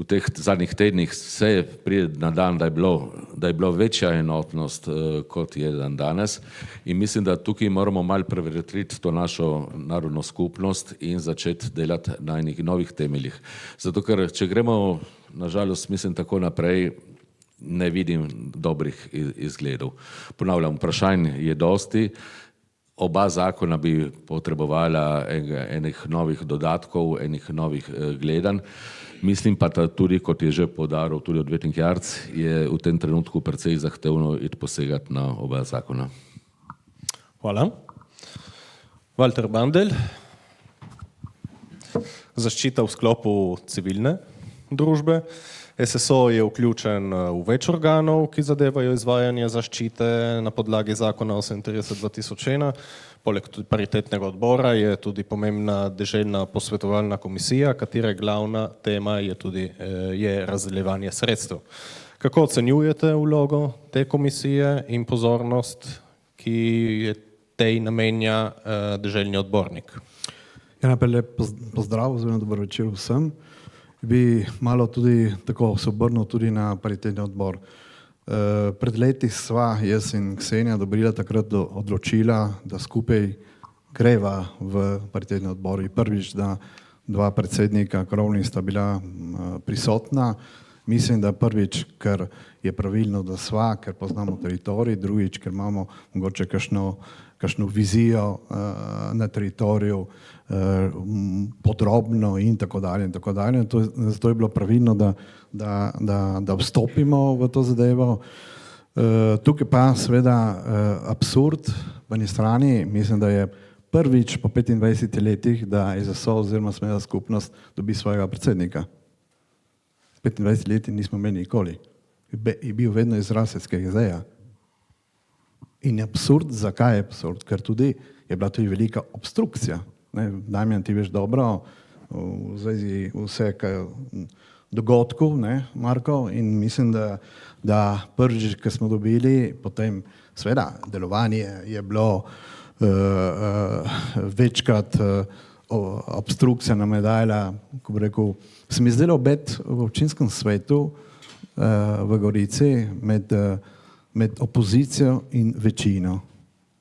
teh zadnjih tednih, se pride na dan, da je bilo večja enotnost, kot je dan danes, in mislim, da tukaj moramo malo prevetriti to našo narodno skupnost in začeti delati na enih novih temeljih. Zato, ker če gremo, nažalost, mislim tako naprej, ne vidim dobrih izgledov. Ponavljam, vprašanj je dosti, oba zakona bi potrebovala enih novih dodatkov, enih novih gledanj. Mislim pa tudi, kot je že poudaril tudi odvetnik Jarc, je v tem trenutku precej zahtevno iti posegati na oba zakona. Hvala. Walter Bandelj. Zaščita v sklopu civilne družbe. SSO je vključen v več organov, ki zadevajo izvajanje zaščite na podlagi zakona 38/2001. Poleg tudi paritetnega odbora je tudi pomembna deželna posvetovalna komisija, katere glavna tema je razdeljevanje sredstev. Kako ocenjujete vlogo te komisije in pozornost, ki je tej namenja deželni odbornik? Ja, najprej lep pozdrav, oziroma dober večer vsem. Bi malo tudi tako se obrnil tudi na paritetni odbor. Pred leti sva jaz in Ksenija odobrila takrat odločila, da skupaj greva v paritetni odbor. Prvič, da dva predsednika krovnih sta bila prisotna. Mislim, da prvič, ker je pravilno, da sva, ker poznamo teritorij, drugič, ker imamo mogoče kakšno vizijo na teritoriju podrobno in tako dalje. Zato je bilo pravilno, da vstopimo v to zadevo. Tukaj pa seveda absurd v eni strani, mislim, da je prvič po 25 letih, da SSO oziroma Smela skupnost dobi svojega predsednika. 25 leti nismo imeli nikoli. Je bil vedno izraz SKZ-ja. In je absurd, zakaj je absurd? Ker tudi je bila tudi velika obstrukcija. Damjan, ti veš dobro, v zvezi vse dogodkov, Marko, in mislim, da prvič, ko smo dobili, potem seveda delovanje je bilo večkrat obstrukcija nam je dajala, ko bi rekel, se mi zdelo obet v občinskem svetu v Gorici med opozicijo in večino.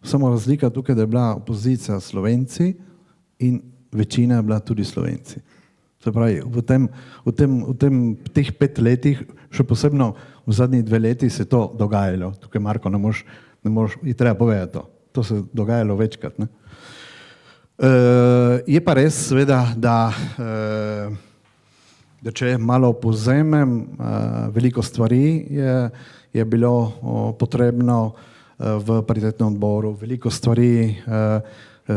Samo razlika tukaj, da je bila opozicija Slovenci in večina je bila tudi Slovenci. Se pravi, v teh 5 letih, še posebno v zadnjih 2 leti se to dogajalo. Tukaj, Marko, ne moreš, je treba povedati to. To se dogajalo večkrat. Je pa res, seveda, da če malo povzemem, veliko stvari je bilo potrebno v paritetnem odboru, veliko stvari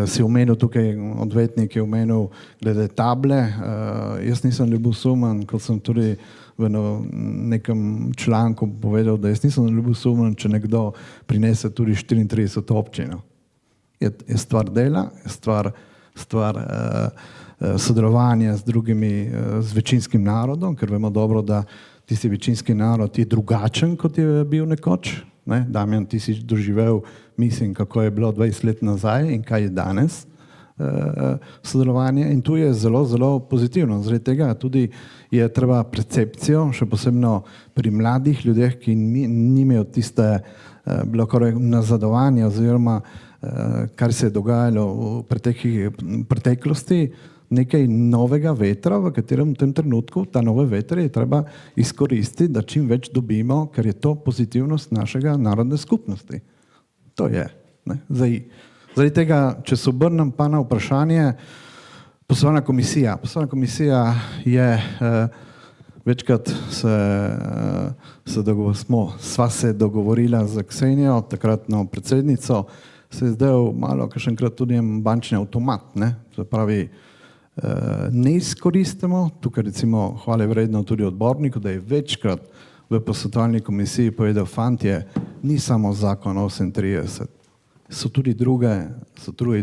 si omenil tukaj, odvetnik je omenil glede table. Jaz nisem ljubosumen, kot sem tudi v nekem članku povedal, da jaz nisem ljubosumen, če nekdo prinese tudi 34 občin. Je stvar dela, je stvar sodelovanja z večinskim narodom, ker vemo dobro, da tisti večinski narod je drugačen, kot je bil nekoč. Damjan, ti si doživel, mislim, kako je bilo 20 let nazaj in kaj je danes sodelovanje. In tu je zelo, zelo pozitivno. Zaradi tega tudi je treba percepcijo, še posebno pri mladih ljudeh, ki nimajo tiste bilo nazadovanje oziroma kar se je dogajalo v preteklosti, nekaj novega vetra, v katerem v tem trenutku ta nove vetre je treba izkoristiti, da čim več dobimo, ker je to pozitivnost našega narodne skupnosti. To je. Zaradi tega, če se obrnem pa na vprašanje, poslovna komisija. Poslovna komisija je večkrat sva se dogovorila z Ksenijo, takratno predsednico, se je zdaj malo kakšenkrat tudi bančni avtomat, se pravi, ne izkoristimo, tukaj recimo hvale vredno tudi odborniku, da je večkrat v posvetovalni komisiji povedal, fantje, ni samo zakon 38, so tudi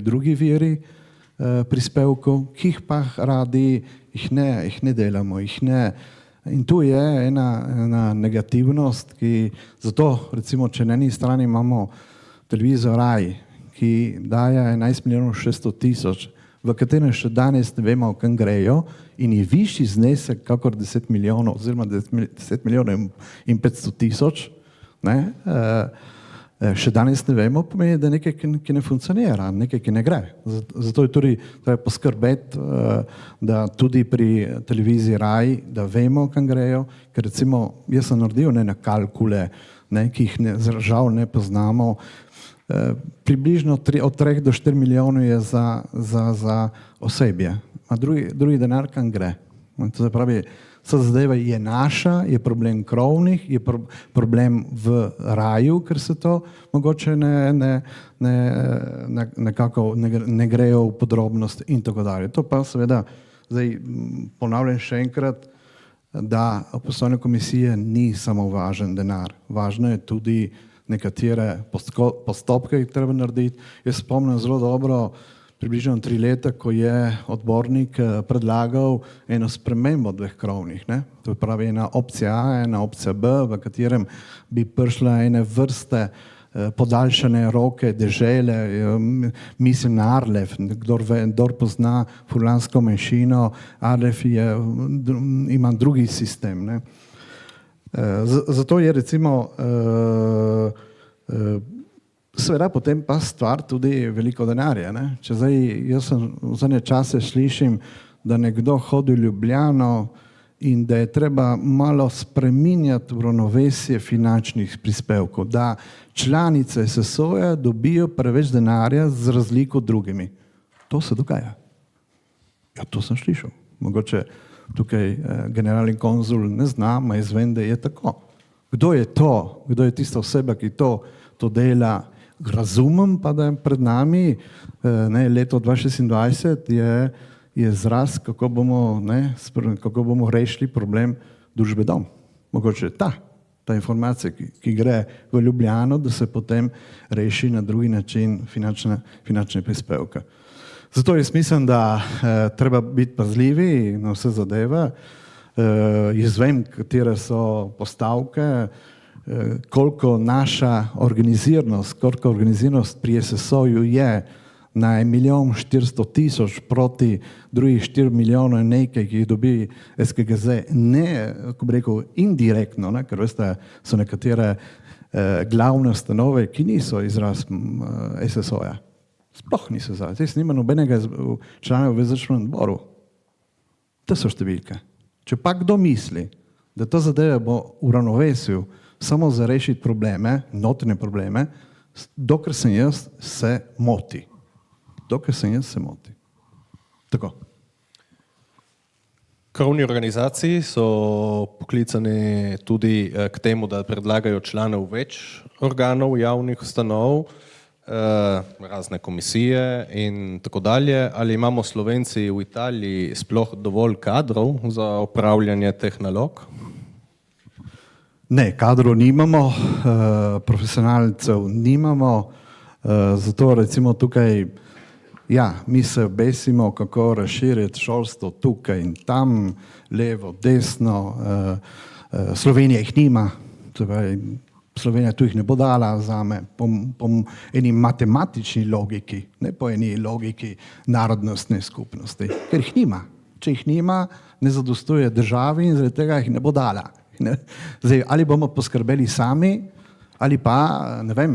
drugi viri prispevkov, ki jih pa radi, jih ne delamo, jih ne. In tu je ena negativnost, ki zato recimo, če na eni strani imamo televizijo Raj, ki daje 11 milijonov 600 tisoč, v katerem še danes ne vemo, kam grejo in je višji znesek, kakor 10 milijonov oziroma 10 milijonov in 500 tisoč, še danes ne vemo, pomeni, da nekaj, ki ne funkcionira, nekaj, ki ne gre. Zato je tudi treba poskrbeti, da tudi pri televiziji Raj, da vemo, kam grejo, ker recimo jaz sem naredil na kalkule, ki jih žal ne poznamo, približno od 3 do 4 milijonov je za osebje, a drugi denar kam gre. To se pravi, zadeva je naša, je problem krovnih, je problem v Raju, ker se to mogoče nekako ne grejo v podrobnost in tako dalje. To pa seveda, zdaj ponavljam še enkrat, da poslovne komisije ni samo važen denar, važno je tudi nekatere postopke, ki treba narediti. Jaz spomnim zelo dobro, približno 3 leta, ko je odbornik predlagal eno spremembo 2 krovnih. To je pravi ena opcija A, ena opcija B, v katerem bi prišla ene vrste podaljšane roke dežele, mislim na Arlef, kdor pozna furlansko manjšino, Arlef ima drugi sistem. Zato je recimo Seveda potem pa stvar tudi veliko denarja. Ne? Če zdaj, jaz sem v zadnje čase slišim, da nekdo hodi v Ljubljano in da je treba malo spreminjati ravnovesje finančnih prispevkov, da članice SSO-ja dobijo preveč denarja z razliko od drugimi. To se dogaja. Ja, to sem slišal. Mogoče tukaj generalni konzul ne zna, ma jaz vem, da je tako. Kdo je to? Kdo je tista oseba, ki to dela? Razumem pa, da je pred nami leto 2026 je zraz, kako bomo rešili problem družbe dom. Mogoče ta informacija, ki gre v Ljubljano, da se potem reši na drugi način finančne prispevke. Zato jaz mislim, da treba biti pazljivi na vse zadeve. Jaz vem, katere so postavke, koliko naša organiziranost pri SSO-ju je na 1.400.000 proti drugih 4 milijonov nekaj, ki jih dobi SKGZ, ne, ko bi rekel, indirektno, ne, ker veste, so nekatere glavne ustanove, ki niso izraz SSO-ja. Sploh niso izraz. Jaz nima nobenega člana v izvršnem odboru. To so številke. Če pa kdo misli, da to zadeve bo v ravnovesju samo za rešiti probleme, notranje probleme, dokler sem jaz, se moti. Tako. Krovni organizaciji so poklicani tudi k temu, da predlagajo članov več organov javnih ustanov, razne komisije in tako dalje. Ali imamo Slovenci v Italiji sploh dovolj kadrov za opravljanje teh nalog? Ne, kadrov nimamo, profesionalcev nimamo, zato recimo tukaj, mi se besimo, kako razširiti šolstvo tukaj in tam, levo, desno, Slovenija jih nima, Slovenija tu jih ne bo dala zame, po eni matematični logiki, ne po eni logiki narodnostne skupnosti, ker jih nima. Če jih nima, ne zadostuje državi in zaradi tega jih ne bo dala. Zdaj, ali bomo poskrbeli sami, ali pa, ne vem,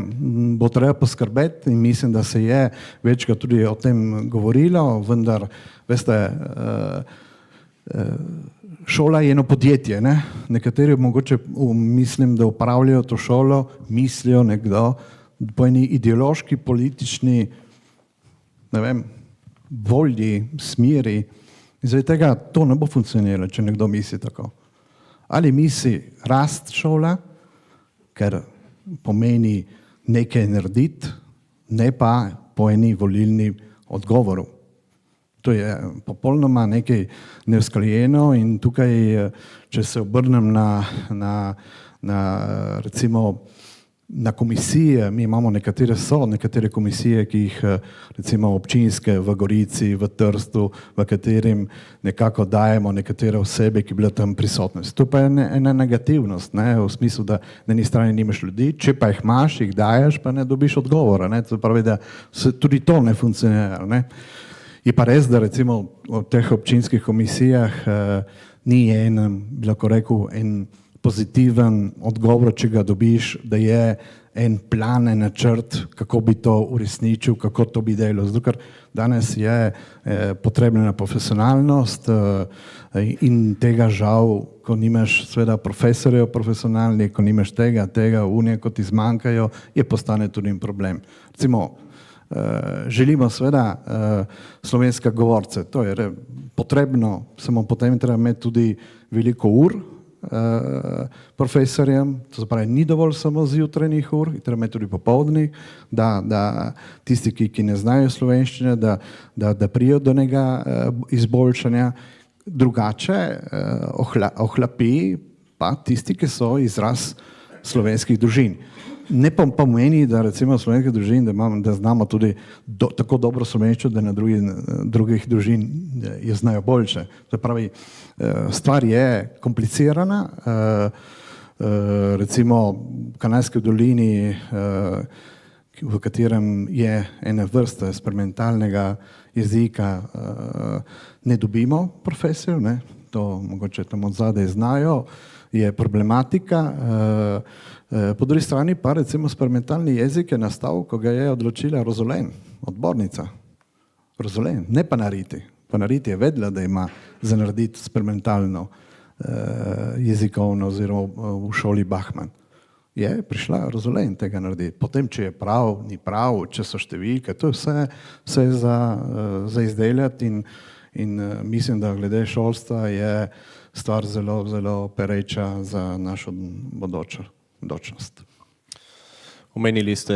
bo treba poskrbeti in mislim, da se je večkrat tudi o tem govorilo, vendar, veste, šola je eno podjetje, ne? Nekateri mogoče mislim, da upravljajo to šolo, mislijo nekdo po eni ideološki, politični, ne vem, volji, smeri. In zaradi tega to ne bo funkcioniralo, če nekdo misli tako. Ali misli rast šola, ker pomeni nekaj narediti, ne pa po eni volilni odgovoru. To je popolnoma nekaj neusklajeno in tukaj, če se obrnem recimo na komisije, mi imamo nekatere komisije, ki jih recimo občinske v Gorici, v Trstu, v katerim nekako dajemo nekatere osebe, ki bile tam prisotne. To pa je ena negativnost, ne, v smislu, da na eni strani nimaš ljudi, če pa jih imaš, jih daješ, pa ne dobiš odgovora. Ne. To pravi, da tudi to ne funkcionira. Ne. Je pa res, da recimo v teh občinskih komisijah ni en pozitiven odgovor, če ga dobiš, da je en plan, en načrt, kako bi to uresničil, kako to bi delal. Zato, ker danes je potrebna profesionalnost in tega žal, ko nimaš seveda profesorjev profesionalnih, ko nimaš tega, unije, ko ti zmanjkajo, je postane tudi problem. Recimo, želimo seveda slovenske govorce, to je potrebno, samo potem treba imeti tudi veliko ur, profesorjem, to se pravi, ni dovolj samo zjutrajnih ur, treba imeti tudi popoldnih, da tisti, ki ne znajo slovenščine, da prijo do njega izboljšanja, drugače ohlapi pa tisti, ki so izraz slovenskih družin. Ne pomeni, da recimo slovenskih družin, da znamo tudi tako dobro slovenščino, da na drugih družin je znajo boljše. To pravi, stvar je komplicirana, recimo v Kanalski dolini, v katerem je ena vrsta eksperimentalnega jezika, ne dobimo profesorjev, to mogoče tam od zadaj znajo, je problematika. Po drugi strani pa recimo eksperimentalni jezik je nastal, ko ga je odločila Rozolen, odbornica. Rozolen, ne Panariti. Panariti je vedela, da ima za narediti eksperimentalno jezikovno oziroma v šoli Bachmann. Je prišla Rozolen tega narediti. Potem, če je prav, ni prav, če so številke, to je vse za izdelati in mislim, da glede šolstva je stvar zelo, zelo pereča za našo bodočnost. Omenili ste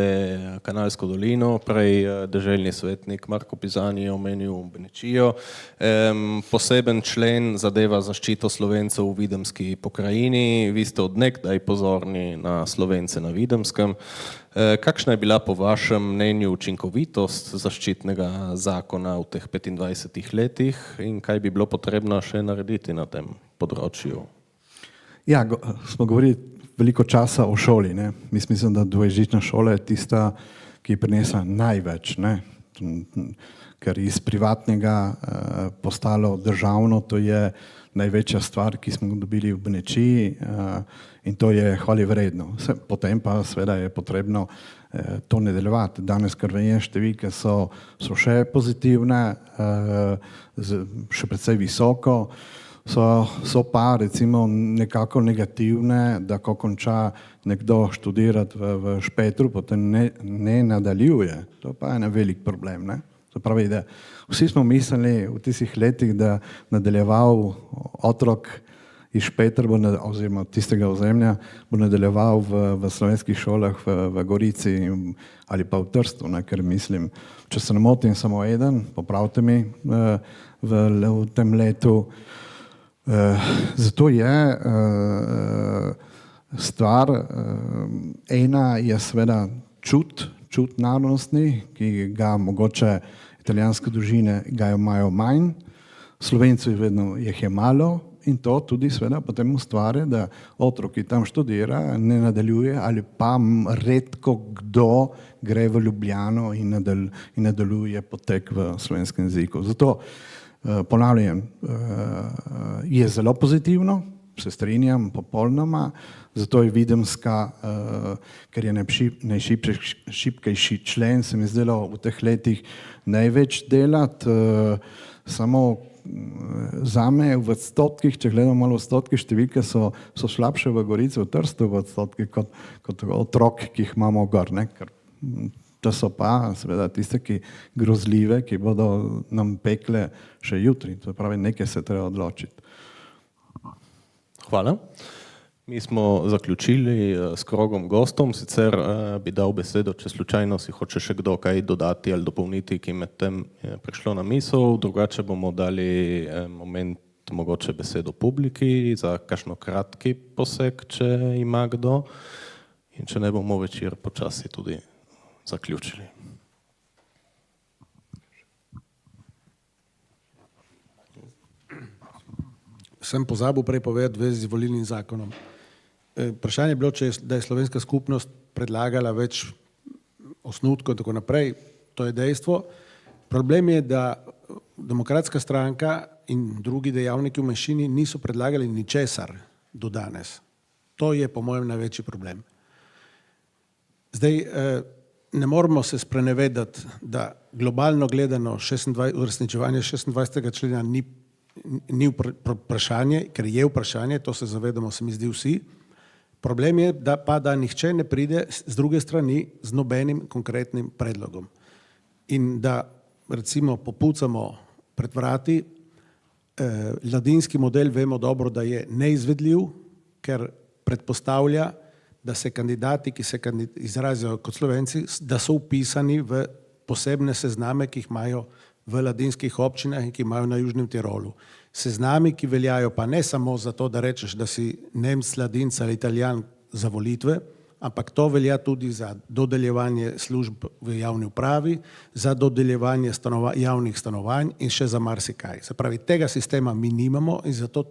Kanalsko dolino, prej deželni svetnik Marko Pizani je omenil Benečijo. Poseben člen zadeva zaščito Slovencev v Videmski pokrajini. Vi ste od nekdaj pozorni na Slovence na Videmskem. Kakšna je bila po vašem mnenju učinkovitost zaščitnega zakona v teh 25 letih in kaj bi bilo potrebno še narediti na tem področju? Ja, smo govorili veliko časa o šoli. Ne? Mislim, da dvojezična šola je tista, ki prinesa največ, ne? Ker iz privatnega postalo državno, to je največja stvar, ki smo dobili v Benečiji in to je hvale vredno. Potem pa seveda je potrebno to nadaljevati. Danes, kar vem, številke so še pozitivne, še precej visoko, so pa recimo nekako negativne, da ko konča nekdo študirati v Špetru, potem ne nadaljuje. To pa je en velik problem. Ne? To pravi, da vsi smo mislili v tistih letih, da nadaljeval otrok iz Špetra oziroma tistega ozemlja bo nadaljeval v slovenskih šolah v Gorici ali pa v Trstu, ne? Ker mislim, če se ne motim, samo eden, popravite mi, v tem letu. Zato je stvar, ena je seveda čut narodnostni, ki ga mogoče italijanske družine ga imajo manj, Slovencev vedno jih je malo in to tudi seveda potem ustvarja, da otrok, ki tam študira, ne nadaljuje ali pa redko kdo gre v Ljubljano in nadaljuje potek v slovenskem jeziku. Zato ponavljam, je zelo pozitivno, se strinjam popolnoma, zato je Videmska, ker je najšibkejši člen, se mi zdelo v teh letih največ delati, samo zame v odstotkih, če gledamo malo odstotke, številke so slabše v Gorici, v Trstu v odstotkih kot otrok, ki jih imamo gor, ne, ker to so pa seveda tiste, ki grozljive, ki bodo nam pekle še jutri. To pravi, nekaj se treba odločiti. Hvala. Mi smo zaključili s krogom gostom, sicer bi dal besedo, če slučajno si hoče še kdo kaj dodati ali dopolniti, ki med tem je prišlo na misel, drugače bomo dali moment mogoče besedo publiki za kakšno kratki poseg, če ima kdo, in če ne bomo večer počasi tudi zaključili. Sem pozabil prej povedati v zvezi z volilnim zakonom. Vprašanje je bilo, da je slovenska skupnost predlagala več osnutkov in tako naprej. To je dejstvo. Problem je, da Demokratska stranka in drugi dejavniki v manjšini niso predlagali ničesar do danes. To je po mojem največji problem. Zdaj, ne moramo se sprenevedati, da globalno gledano uresničevanje 26. člena ni vprašanje, ker je vprašanje, to se zavedamo, se mi zdi vsi. Problem je, da nihče ne pride z druge strani z nobenim konkretnim predlogom. In da recimo popucamo pred vrati, ladinski model vemo dobro, da je neizvedljiv, ker predpostavlja, da se kandidati, ki se izrazijo kot Slovenci, da so vpisani v posebne sezname, ki jih imajo v ladinskih občinah in ki imajo na Južnem Tirolu. Seznami, ki veljajo pa ne samo za to, da rečeš, da si Nemc, Ladinc ali Italijan za volitve, ampak to velja tudi za dodeljevanje služb v javni upravi, za dodeljevanje javnih stanovanj in še za marsikaj. Se pravi, tega sistema mi nimamo in zato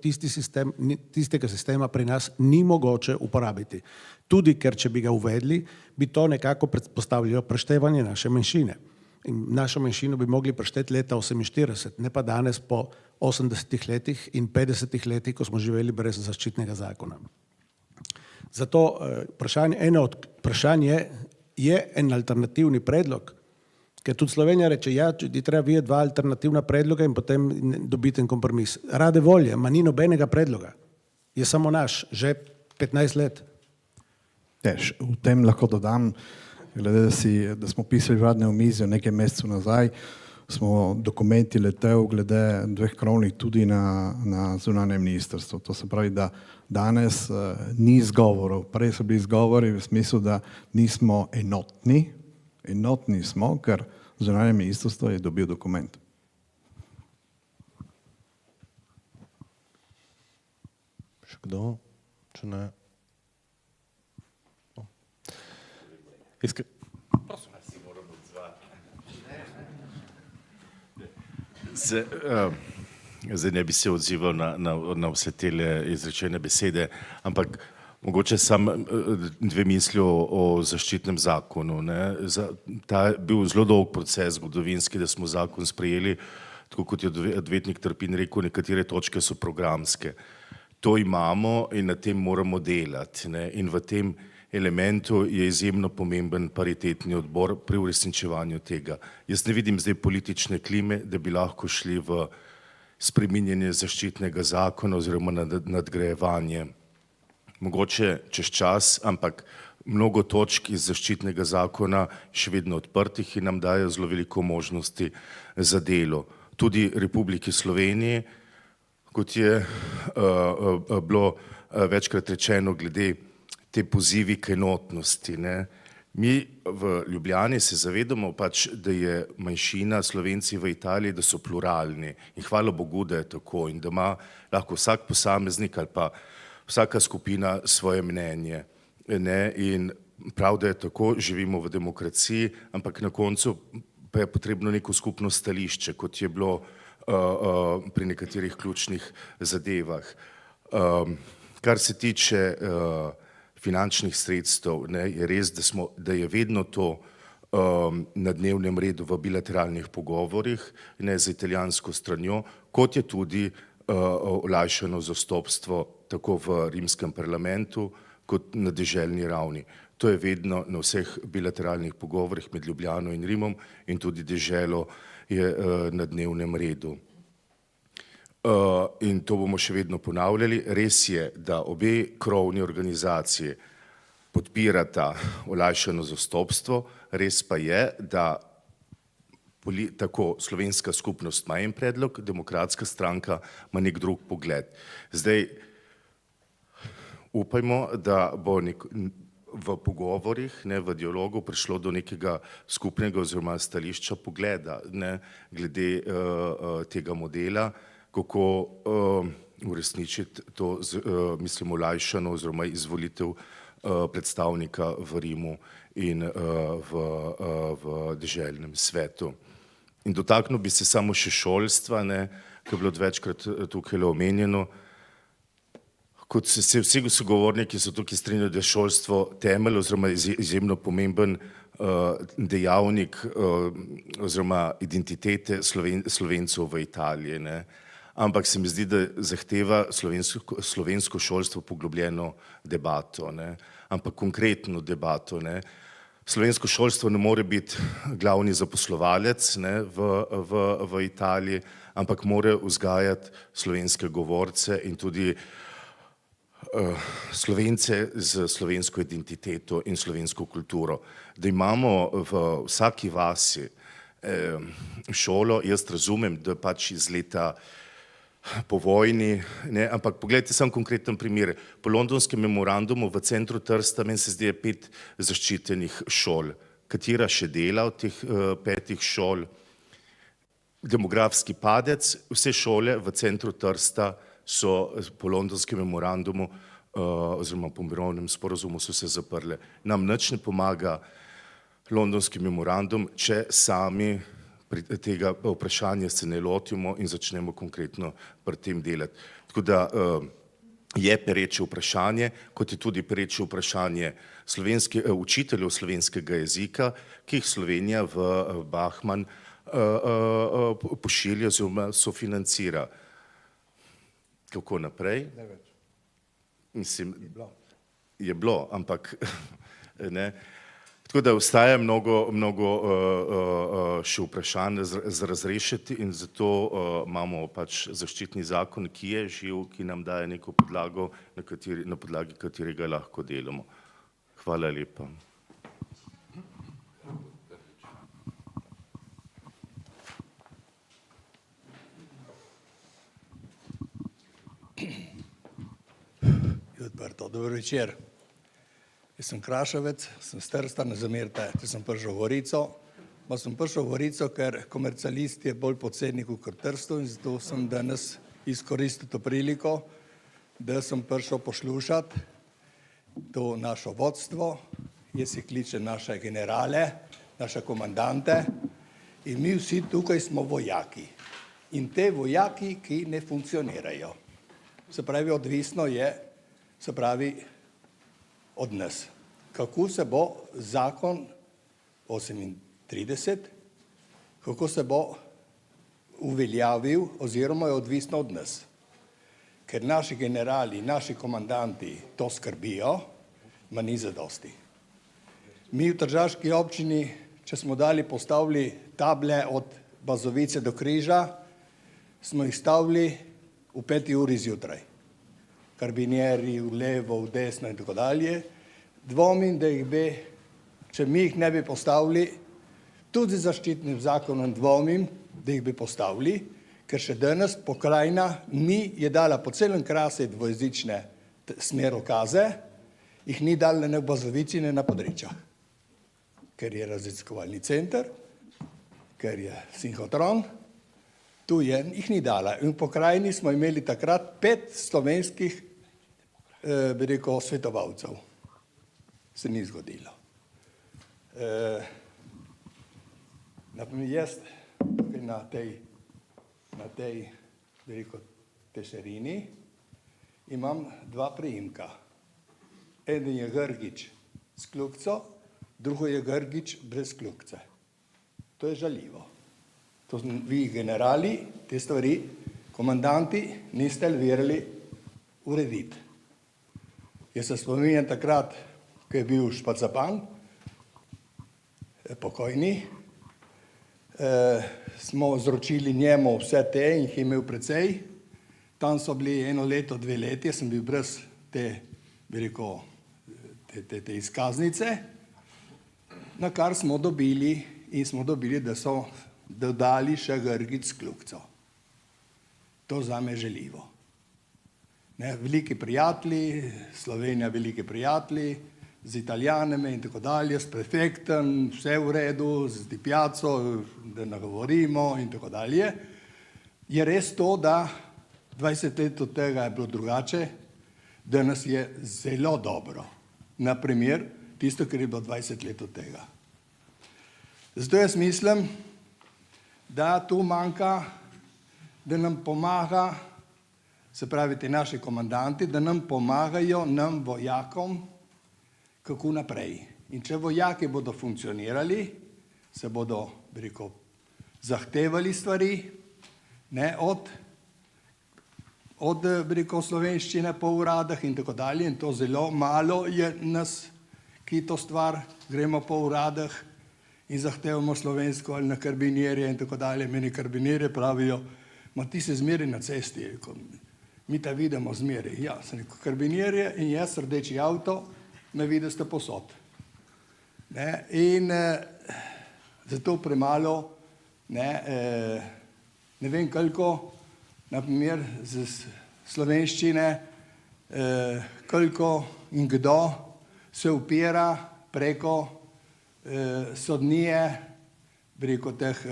tistega sistema pri nas ni mogoče uporabiti. Tudi ker, če bi ga uvedli, bi to nekako predpostavljalo preštevanje naše manjšine. In našo manjšino bi mogli prešteti leta 48, ne pa danes po 80 letih in 50 letih, ko smo živeli brez zaščitnega zakona. Zato eno od vprašanj je en alternativni predlog, ker tudi Slovenija reče, ja, je treba videti dva alternativna predloga in potem dobiti en kompromis. Rade volje, ma ni nobenega predloga. Je samo naš, že 15 let. V tem lahko dodam, glede, da smo pisali vladne omizje nekaj mesecev nazaj, smo dokumenti letel glede 2 krovnih tudi na zunanjem ministrstvu. To se pravi, da danes ni izgovorov. Prej so bili izgovori v smislu, da nismo enotni. Enotni smo, ker zunanje ministrstvo je dobil dokument. Še kdo? Če ne. Zdaj ne bi se odzival na vse te izrečene besede, ampak mogoče samo 2 misli o zaščitnem zakonu. Ta je bil zelo dolg proces zgodovinski, da smo zakon sprejeli, tako kot je odvetnik Trpin rekel, nekatere točke so programske. To imamo in na tem moramo delati. In v tem elementu je izjemno pomemben paritetni odbor pri uresničevanju tega. Jaz ne vidim zdaj politične klime, da bi lahko šli v spreminjanje zaščitnega zakona oziroma nadgrajevanje. Mogoče čez čas, ampak mnogo točk iz zaščitnega zakona še vedno odprtih in nam daje zelo veliko možnosti za delo. Tudi Republiki Sloveniji, kot je bilo večkrat rečeno glede te pozivi k enotnosti. Mi v Ljubljani se zavedamo pač, da je manjšina Slovenci v Italiji, da so pluralni in hvala Bogu, da je tako in da ima lahko vsak posameznik ali pa vsaka skupina svoje mnenje. In prav, da je tako, živimo v demokraciji, ampak na koncu pa je potrebno neko skupno stališče, kot je bilo pri nekaterih ključnih zadevah. Kar se tiče finančnih sredstev, je res, da je vedno to na dnevnem redu v bilateralnih pogovorih, z italijansko stranjo, kot je tudi olajšano zastopstvo tako v rimskem parlamentu, kot na deželni ravni. To je vedno na vseh bilateralnih pogovorih med Ljubljano in Rimom in tudi deželo je na dnevnem redu. In to bomo še vedno ponavljali. Res je, da obe krovni organizaciji podpirata olajšano zastopstvo, res pa je, da tako slovenska skupnost ima en predlog, demokratska stranka ima nek drug pogled. Zdaj upajmo, da bo v pogovorih, v dialogu prišlo do nekega skupnega oziroma stališča pogleda glede tega modela, kako uresničiti to, mislim, olajšano oziroma izvolitev predstavnika v Rimu in v deželnem svetu. In dotaknil bi se samo še šolstva, ki je bilo večkrat tukaj omenjeno. Kot se vsi sogovorniki so tukaj strinjali, da je šolstvo temelj oziroma izjemno pomemben dejavnik oziroma identitete Slovencev v Italiji. Ampak se mi zdi, da zahteva slovensko šolstvo poglobljeno debato, ampak konkretno debato. Slovensko šolstvo ne more biti glavni zaposlovalec v Italiji, ampak mora vzgajati slovenske govorce in tudi Slovence z slovensko identiteto in slovensko kulturo. Da imamo v vsaki vasi šolo, jaz razumem, da pač iz leta po vojni, ampak pogledajte sam konkreten primer. Po londonskem memorandumu v centru Trsta meni se zdi 5 zaščitenih šol. Katera še dela od teh 5 šol? Demografski padec, vse šole v centru Trsta so po londonskem memorandumu oziroma po mirovnem sporazumu so se zaprle. Nam nič ne pomaga londonski memorandum, če sami tega vprašanja se ne lotimo in začnemo konkretno pri tem delati. Tako da je pereče vprašanje, kot je tudi pereče vprašanje učiteljev slovenskega jezika, ki jih Slovenija v Bachmann pošilja oziroma sofinancira. kako naprej. Mislim, je bilo, ampak ne. Tako da ostaja mnogo še vprašanj za razrešiti in zato imamo pač zaščitni zakon, ki je živ, ki nam daje neko podlago, na podlagi katerega lahko delamo. Hvala lepa. Dobro večer. Jaz sem Kraševec, sem s Trsta, ne zamerite, če sem prišel v Gorico. Pa sem prišel v Gorico, ker komercialist je bolj podsednik v Trstu in zato sem danes izkoristil to priliko, da sem prišel poslušati to našo vodstvo. Jaz si kličem naše generale, naše komandante in mi vsi tukaj smo vojaki. In te vojaki, ki ne funkcionirajo. Se pravi, odvisno je, se pravi, od nas. Kako se bo zakon 38, kako se bo uveljavil oziroma je odvisno od nas. Ker naši generali, naši komandanti to skrbijo, ma ni zadosti. Mi v tržaški občini, če smo postavili table od Bazovice do Križa, smo jih stavili v 5 uri zjutraj. Karbinjeri v levo, v desno in tako dalje. Dvomim, da jih bi, če mi jih ne bi postavili, tudi z zaščitnim zakonom dvomim, da jih bi postavili, ker še danes pokrajina ni je dala po celem Krasi dvojezične smerokaze, jih ni dala ne v Bazovici, ne na Podrečah. Ker je raziskovalni center, ker je sinhotron, tu je, jih ni dala. In v pokrajini smo imeli takrat 5 slovenskih, bi rekel, svetovalcev. Se ni zgodilo. Jaz na tej, bi rekel, Tešerini imam 2 priimka. Eden je Grgič s kljukco, drugo je Grgič brez kljukce. To je žaljivo. To vi generali, te stvari, komandanti, niste verjeli urediti. Jaz se spominjam takrat, ko je bil Špacapan, pokojni, smo zročili njemu vse te in jih imel precej. Tam so bili 1 leto, 2 leti, jaz sem bil brez te, bi rekel, te izkaznice, na kar smo dobili in smo dobili, da so dodali še Grgič s kljukco. To zame žaljivo. Veliki prijatelji, Slovenija veliki prijatelji, z Italijanami in tako dalje, s prefektom, vse v redu, z Di Piazzo, da nagovorimo in tako dalje. Je res to, da 20 let od tega je bilo drugače, danes je zelo dobro. Na primer, tisto, kar je bilo 20 let od tega. Zato jaz mislim, da tu manjka, da nam pomaga, se pravi, ti naši komandanti, da nam pomagajo, nam vojakom, kako naprej. In če vojaki bodo funkcionirali, se bodo, bi rekel, zahtevali stvari, ne, od bi rekel, slovenščine po uradah in tako dalje, in to zelo malo je nas, ki to stvar, gremo po uradah in zahtevamo slovensko ali na karbinjerje in tako dalje. Meni karbinjerje pravijo, ma ti se zmeri na cesti, mi te vidimo zmeri. Ja, sem rekel, karbinjerje in jaz, rdeči avto, me vidite posod. In zato premalo, ne vem koliko, na primer z slovenščine, koliko in kdo se upira preko sodnije, bi rekel teh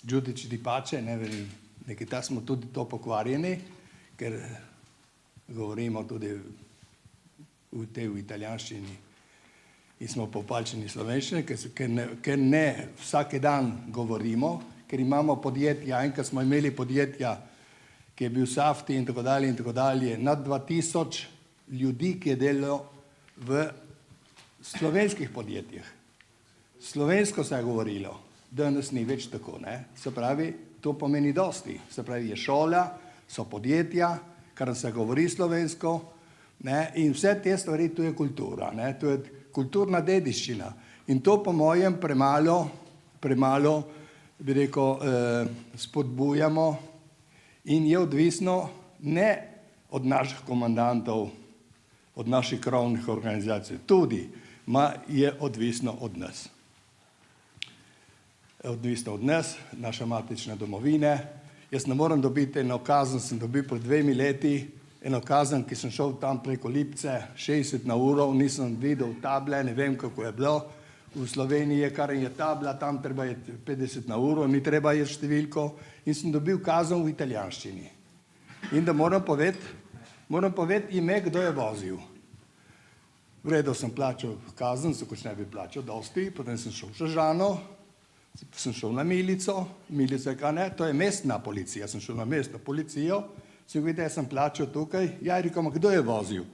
Đudić Di Pace, nekaj ta smo tudi to pokvarjeni, ker govorimo tudi v italijanščini in smo popalčeni slovenščine, ker ne vsak dan govorimo, ker imamo podjetja, enkrat smo imeli podjetja, ki je bil Safti in tako dalje, nad 2000 ljudi, ki je delalo v slovenskih podjetjih. Slovensko se je govorilo, danes ni več tako, ne? Se pravi, to pomeni dosti. Se pravi, je šola, so podjetja, kar se govori slovensko, ne, in vse te stvari, to je kultura, ne, to je kulturna dediščina. In to po mojem premalo, bi rekel, spodbujamo in je odvisno ne od naših komandantov, od naših krovnih organizacij, tudi je odvisno od nas. Odvisno od nas, naše matične domovine. Jaz ne morem dobiti eno kazen, sem dobil pred 2 leti, eno kazen, ki sem šel tam preko Lipce, 60 na uro, nisem videl table, ne vem, kako je bilo. V Sloveniji je, kar je tabla, tam treba je 50 na uro, ni treba je številko in sem dobil kazen v italijanščini. In da moram povedati ime, kdo je vozil. V redu sem plačal kazen, se kot ne bi plačal dosti, potem sem šel v Sežano, sem šel na milico, milica je kaj ne, to je mestna policija, sem šel na mestno policijo, sem videl, sem plačal tukaj, ja, rekel, kdo je vozil?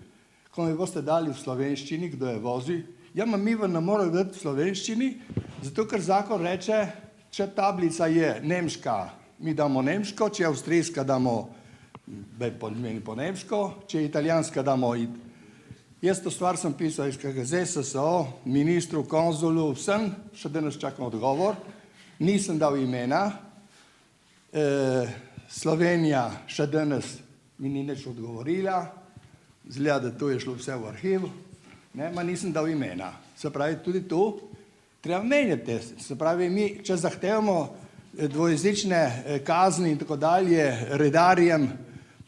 Ko mi boste dali v slovenščini, kdo je vozil, ja, mi ne moramo dati v slovenščini, zato ker zakon reče, če tablica je nemška, mi damo nemško, če je avstrijska, damo po nemško, če je italijanska, damo. Jaz to stvar sem pisal iz KGZ, SSO, ministru, konzulu, vsem, še danes čakam odgovor, nisem dal imena, Slovenija še danes mi ni nič odgovorila, zgleda, da to je šlo vse v arhiv, ne, ma nisem dal imena. Se pravi, tudi tu treba menjati. Se pravi, mi, če zahtevamo dvojezične kazni in tako dalje, redarjem,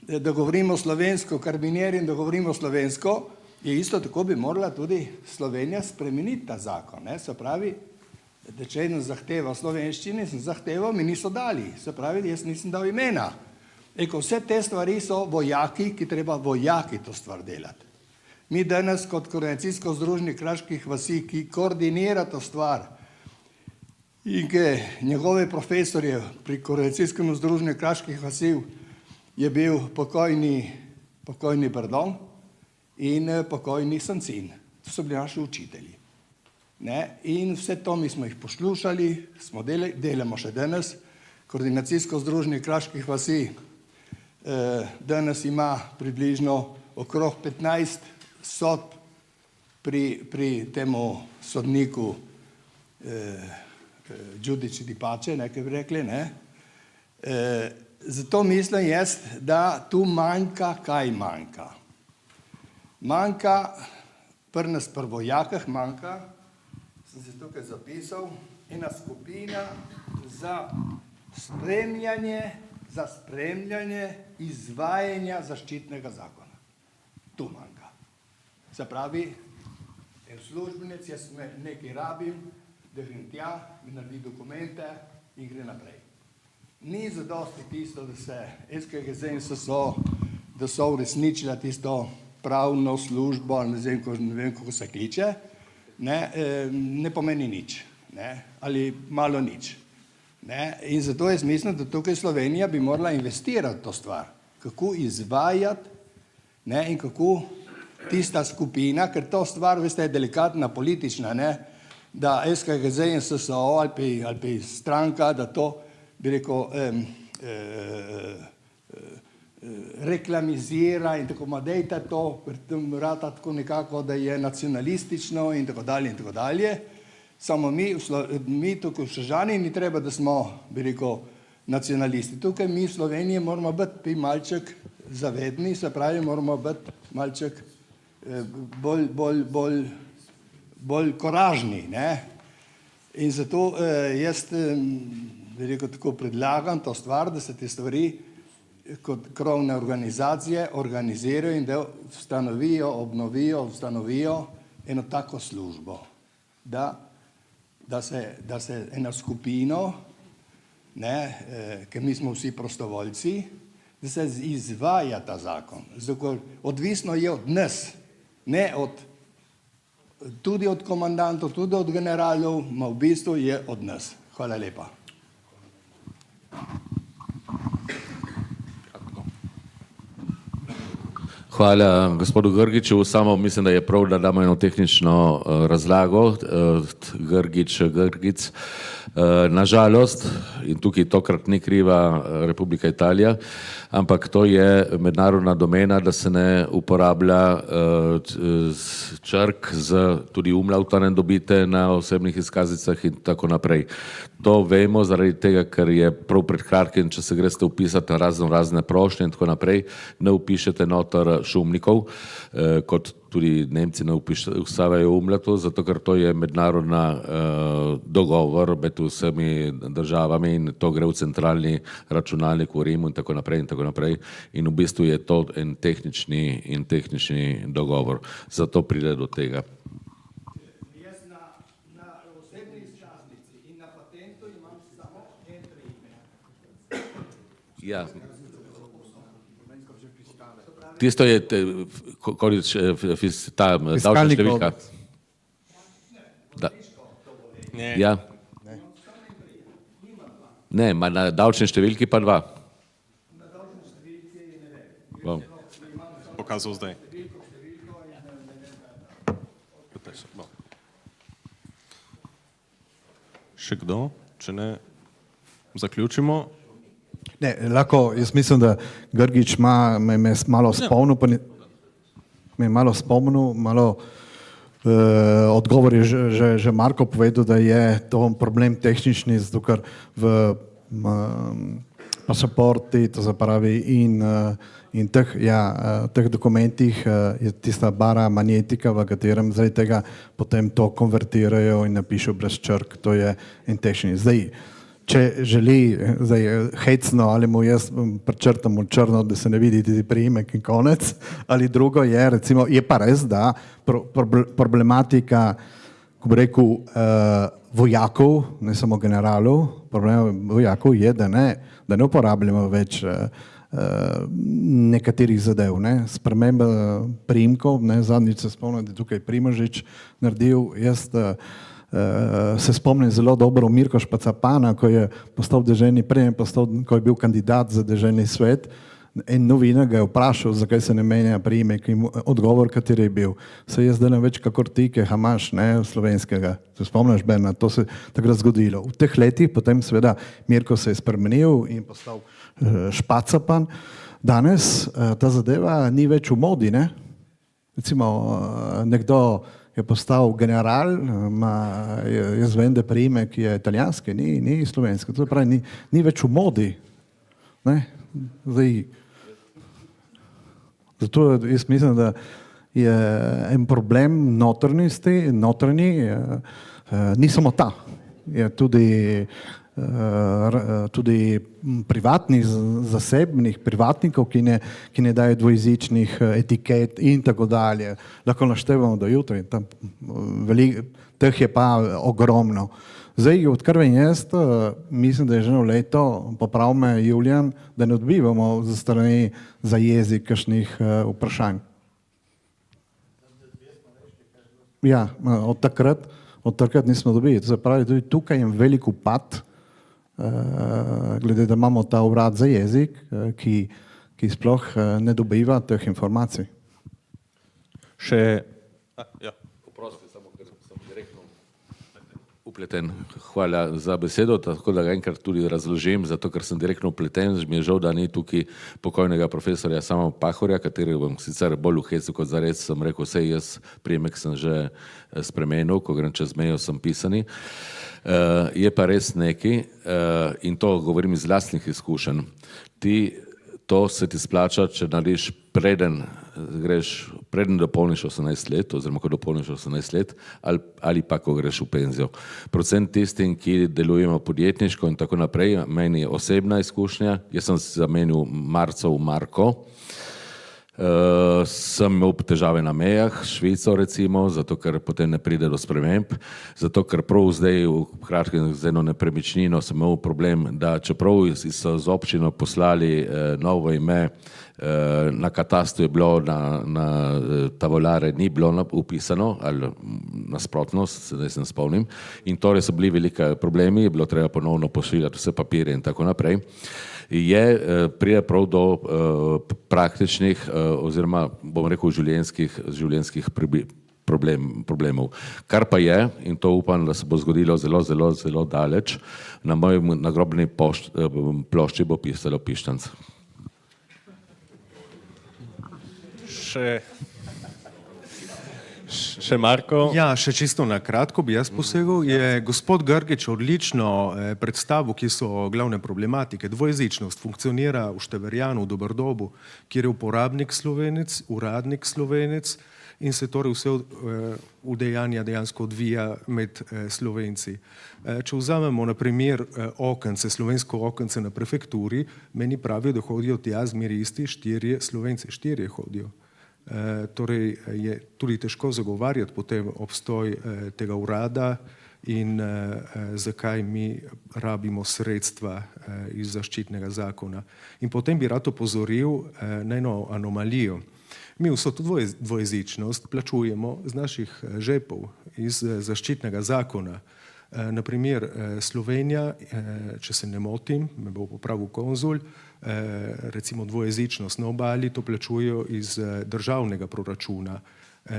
da govorimo slovensko, karabinjerjem, da govorimo slovensko, je isto tako bi morala tudi Slovenija spremeniti ta zakon. Ne? Se pravi, da če eno zahteva slovenščini, sem zahteval, mi niso dali. Se pravi, jaz nisem dal imena. Vse te stvari so vojaki, ki treba vojaki to stvar delati. Mi danes kot Koordinacijsko združenje kraških vasi, ki koordinira to stvar in ki njegove profesorje pri Koordinacijskem združenju kraških vasi je bil pokojni Brdon in pokojni Sancin. To so bili naši učitelji. Ne? In vse to mi smo jih poslušali, smo delamo še danes. Koordinacijsko združenje kraških vasi danes ima približno okrog 15 sodb pri temu sodniku Giudici di Pace, nekaj bi rekli, ne. Zato mislim jaz, da tu manjka, kaj manjka. Manjka, pri nas pri vojakah manjka, sem se tukaj zapisal, ena skupina za spremljanje izvajanja zaščitnega zakona. Tu manjka. Se pravi, en službenec, jaz nekaj rabim, da grem tja, mi naredi dokumente in gre naprej. Ni zadosti tisto, da se SKGZ in SSO, da so uresničila tisto pravno službo, ne vem, kako se kliče, ne pomeni nič, ne, ali malo nič. Ne. In zato jaz mislim, da tukaj Slovenija bi morala investirati to stvar, kako izvajati, ne, in kako tista skupina, ker to stvar, veste, je delikatna, politična, ne, da SKGZ in SSO ali pa stranka, da to, bi rekel, reklamizira in tako, dejte to, ker tam rata tako nekako, da je nacionalistično in tako dalje in tako dalje. Samo mi tukaj v Sežani ni treba, da smo, bi rekel, nacionalisti. Tukaj mi v Sloveniji moramo biti malček zavedni, se pravi, moramo biti malček bolj koražni. Ne? In zato jaz, bi rekel, tako predlagam to stvar, da se te stvari kot krovne organizacije organizirajo in da ustanovijo eno tako službo, da se eno skupino, ne, ker mi smo vsi prostovoljci, da se izvaja ta zakon. Zato odvisno je od nas, ne tudi od komandantov, tudi od generalov, ma v bistvu je od nas. Hvala lepa. Hvala gospodu Grgiću, samo mislim da je prav, da damo eno tehnično razlago. Grgic, nažalost, in tukaj tokrat ni kriva Republika Italija, ampak to je mednarodna domena, da se ne uporablja črk z tudi umlauta ne dobite na osebnih izkaznicah in tako naprej. To vemo zaradi tega, ker je prav pred kratkim, če se greste upisati na razne prošnje in tako naprej, ne upišete noter šumnikov, kot tudi Nemci ne vstavajo umljato, zato ker to je mednarodna dogovor med vsemi državami in to gre v centralni računalnik v Rimu in tako naprej in tako naprej. In v bistvu je to en tehnični dogovor. Zato pride do tega. Jaz na osebni izkaznici in na patentu imam samo eno ime. Ja. Tisto je ta davčna številka. Ja. Ne, na davčni številki pa 2. Bom. Pokazal zdaj. Še kdo? Če ne, zaključimo. Ne, lahko, jaz mislim, da Grgić me malo spomnil, pa me je malo spomnil, odgovor je že Marko povedal, da je to problem tehnični, zato ker v pasaporti, to se pravi in teh dokumentih je tista bara magnetika, v katerem zdaj tega potem to konvertirajo in napišejo brez črk, to je en tehnični. Zdaj, če želi hecno ali mu jaz prečrtam v črno, da se ne vidi tudi priimek in konec, ali drugo je, recimo, je pa res, da problematika, ko bi rekel, vojakov, ne samo generalov, problem vojakov je, da ne uporabljamo več nekaterih zadev, sprememba priimkov, zadnjič se spomnim, da je tukaj Primožič naredil, jaz se spomnim zelo dobro Mirko Špacapana, ko je postal deželni ko je bil kandidat za deželni svet, en novinar ga je vprašal, zakaj se ne menja priimek in odgovor, kateri je bil. Se jaz delam več kakor ti, ki imaš slovenskega. Se spomniš, Bernard, to se takrat zgodilo. V teh letih potem seveda Mirko se je spremenil in postal Špacapan. Danes ta zadeva ni več v modi, ne? Recimo nekdo je postal general, jaz vem, da priimek je italijanski, ni slovenski, to pravi, ni več v modi. Zato jaz mislim, da je en problem notranji, ni samo ta, je tudi privatnih, zasebnih privatnikov, ki ne dajo dvojezičnih etiket in tako dalje. Lahko naštevamo do jutri, teh je pa ogromno. Zdaj, odkar vem jaz, mislim, da je že eno leto, poprav me Julijan, da ne dobivamo za strani za jezik kakšnih vprašanj. Ja, od takrat nismo dobili. To se pravi, tudi tukaj je velik upad, glede da imamo ta urad za jezik, ki sploh ne dobiva teh informacij. Oprosti, samo ker sem direktno upleten. Hvala za besedo, tako da ga enkrat tudi razložim, zato ker sem direktno upleten, mi je žal, da ni tukaj pokojnega profesorja Sama Pahorja, katerega bom sicer bolj v hecu kot zares, sem rekel, sej jaz priimek sem že spremenil, ko grem čez mejo, sem pisani. Je pa res nekaj, in to govorim iz lastnih izkušenj, to se ti splača, če narediš preden dopolniš 18 let, oziroma ko dopolniš 18 let, ali pa ko greš v penzijo. Predvsem tistim, ki delujemo podjetniško in tako naprej, meni je osebna izkušnja, jaz sem zamenil Marco v Marko, sem imel težave na mejah, Švico recimo, zato ker potem ne pride do sprememb, zato ker prav zdaj v kratkem z eno nepremičnino sem imel problem, da čeprav so z občino poslali novo ime, na katastru je bilo, na tavolare ni bilo upisano, ali nasprotno, zdaj se ne spomnim, in torej so bili veliki problemi, je bilo treba ponovno pošiljati vse papirje in tako naprej. Pride prav do praktičnih oziroma bom rekel življenjskih problemov. Kar pa je, in to upam, da se bo zgodilo zelo daleč, na moji nagrobni plošči bo pisalo pištanc. Še Marko? Ja, še čisto na kratko bi jaz posegel. Je gospod Grgič odlično predstavil, ki so glavne problematike. Dvojezičnost funkcionira v Števerjanu, v Doberdobu, kjer je uporabnik Slovenec, uradnik Slovenec in se torej vse udejanja dejansko odvija med Slovenci. Če vzamemo na primer okence, slovensko okence na prefekturi, meni pravijo, da hodijo tja zmeri isti 4 Slovenci, 4 hodijo. Torej je tudi težko zagovarjati potem obstoj tega urada in zakaj mi rabimo sredstva iz zaščitnega zakona. In potem bi rad opozoril na eno anomalijo. Mi vso to dvojezičnost plačujemo z naših žepov, iz zaščitnega zakona. Naprimer Slovenija, če se ne motim, me bo popravil konzul, recimo dvojezičnost na obali, to plačujejo iz državnega proračuna.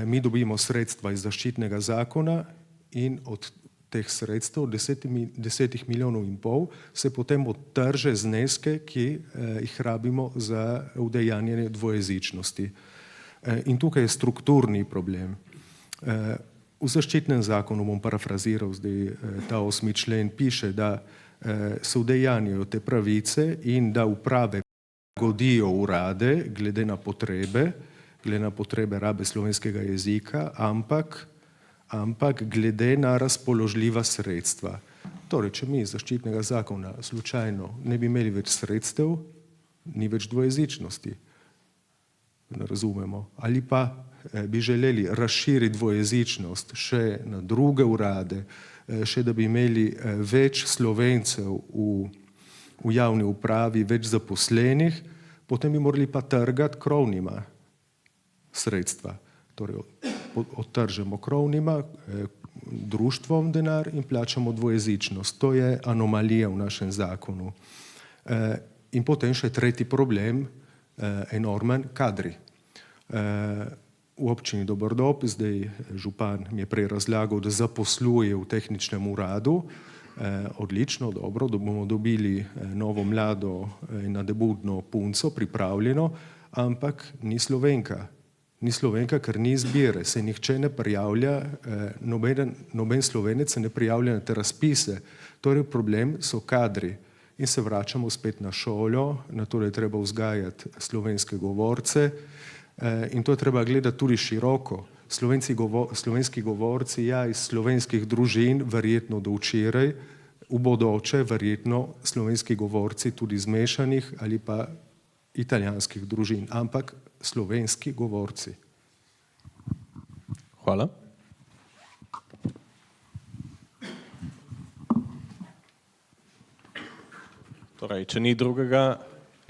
Mi dobimo sredstva iz zaščitnega zakona in od teh sredstev, 10 milijonov in pol, se potem odtrže zneske, ki jih rabimo za udejanjanje dvojezičnosti. In tukaj je strukturni problem. V zaščitnem zakonu, bom parafraziral zdaj ta 8. člen, piše, da se udejanjajo te pravice in da uprave godijo urade glede na potrebe rabe slovenskega jezika, ampak glede na razpoložljiva sredstva. Torej, če mi iz zaščitnega zakona slučajno ne bi imeli več sredstev, ni več dvojezičnosti. Ne razumemo. Ali pa bi želeli razširiti dvojezičnost še na druge urade, še da bi imeli več Slovencev v javni upravi, več zaposlenih, potem bi morali pa trgati krovnima sredstva. Torej odtržemo krovnima, društvom denar in plačamo dvojezičnost. To je anomalija v našem zakonu. In potem še tretji problem, enormen, kadri. V občini Doberdob, zdaj župan mi je prej razlagal, da zaposluje v tehničnem uradu, odlično, dobro, da bomo dobili novo mlado in nadebudno punco, pripravljeno, ampak ni Slovenka. Ni Slovenka, ker ni izbire, se nihče ne prijavlja, noben Slovenec se ne prijavlja na te razpise. Torej problem so kadri. In se vračamo spet na šolo, na to, da je treba vzgajati slovenske govorce, in to je treba gledati tudi široko. Slovenski govorci, ja, iz slovenskih družin, verjetno do včeraj, v bodoče verjetno slovenski govorci tudi iz mešanih ali pa italijanskih družin, ampak slovenski govorci. Hvala. Torej, če ni drugega,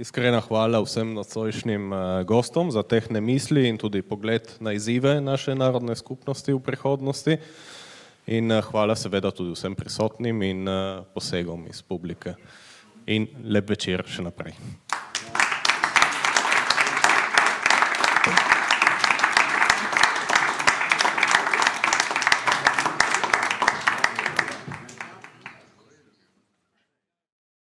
iskrena hvala vsem nocojšnjim gostom za tehne misli in tudi pogled na izzive naše narodne skupnosti v prihodnosti. In hvala seveda tudi vsem prisotnim in posegom iz publike. In lep večer še naprej.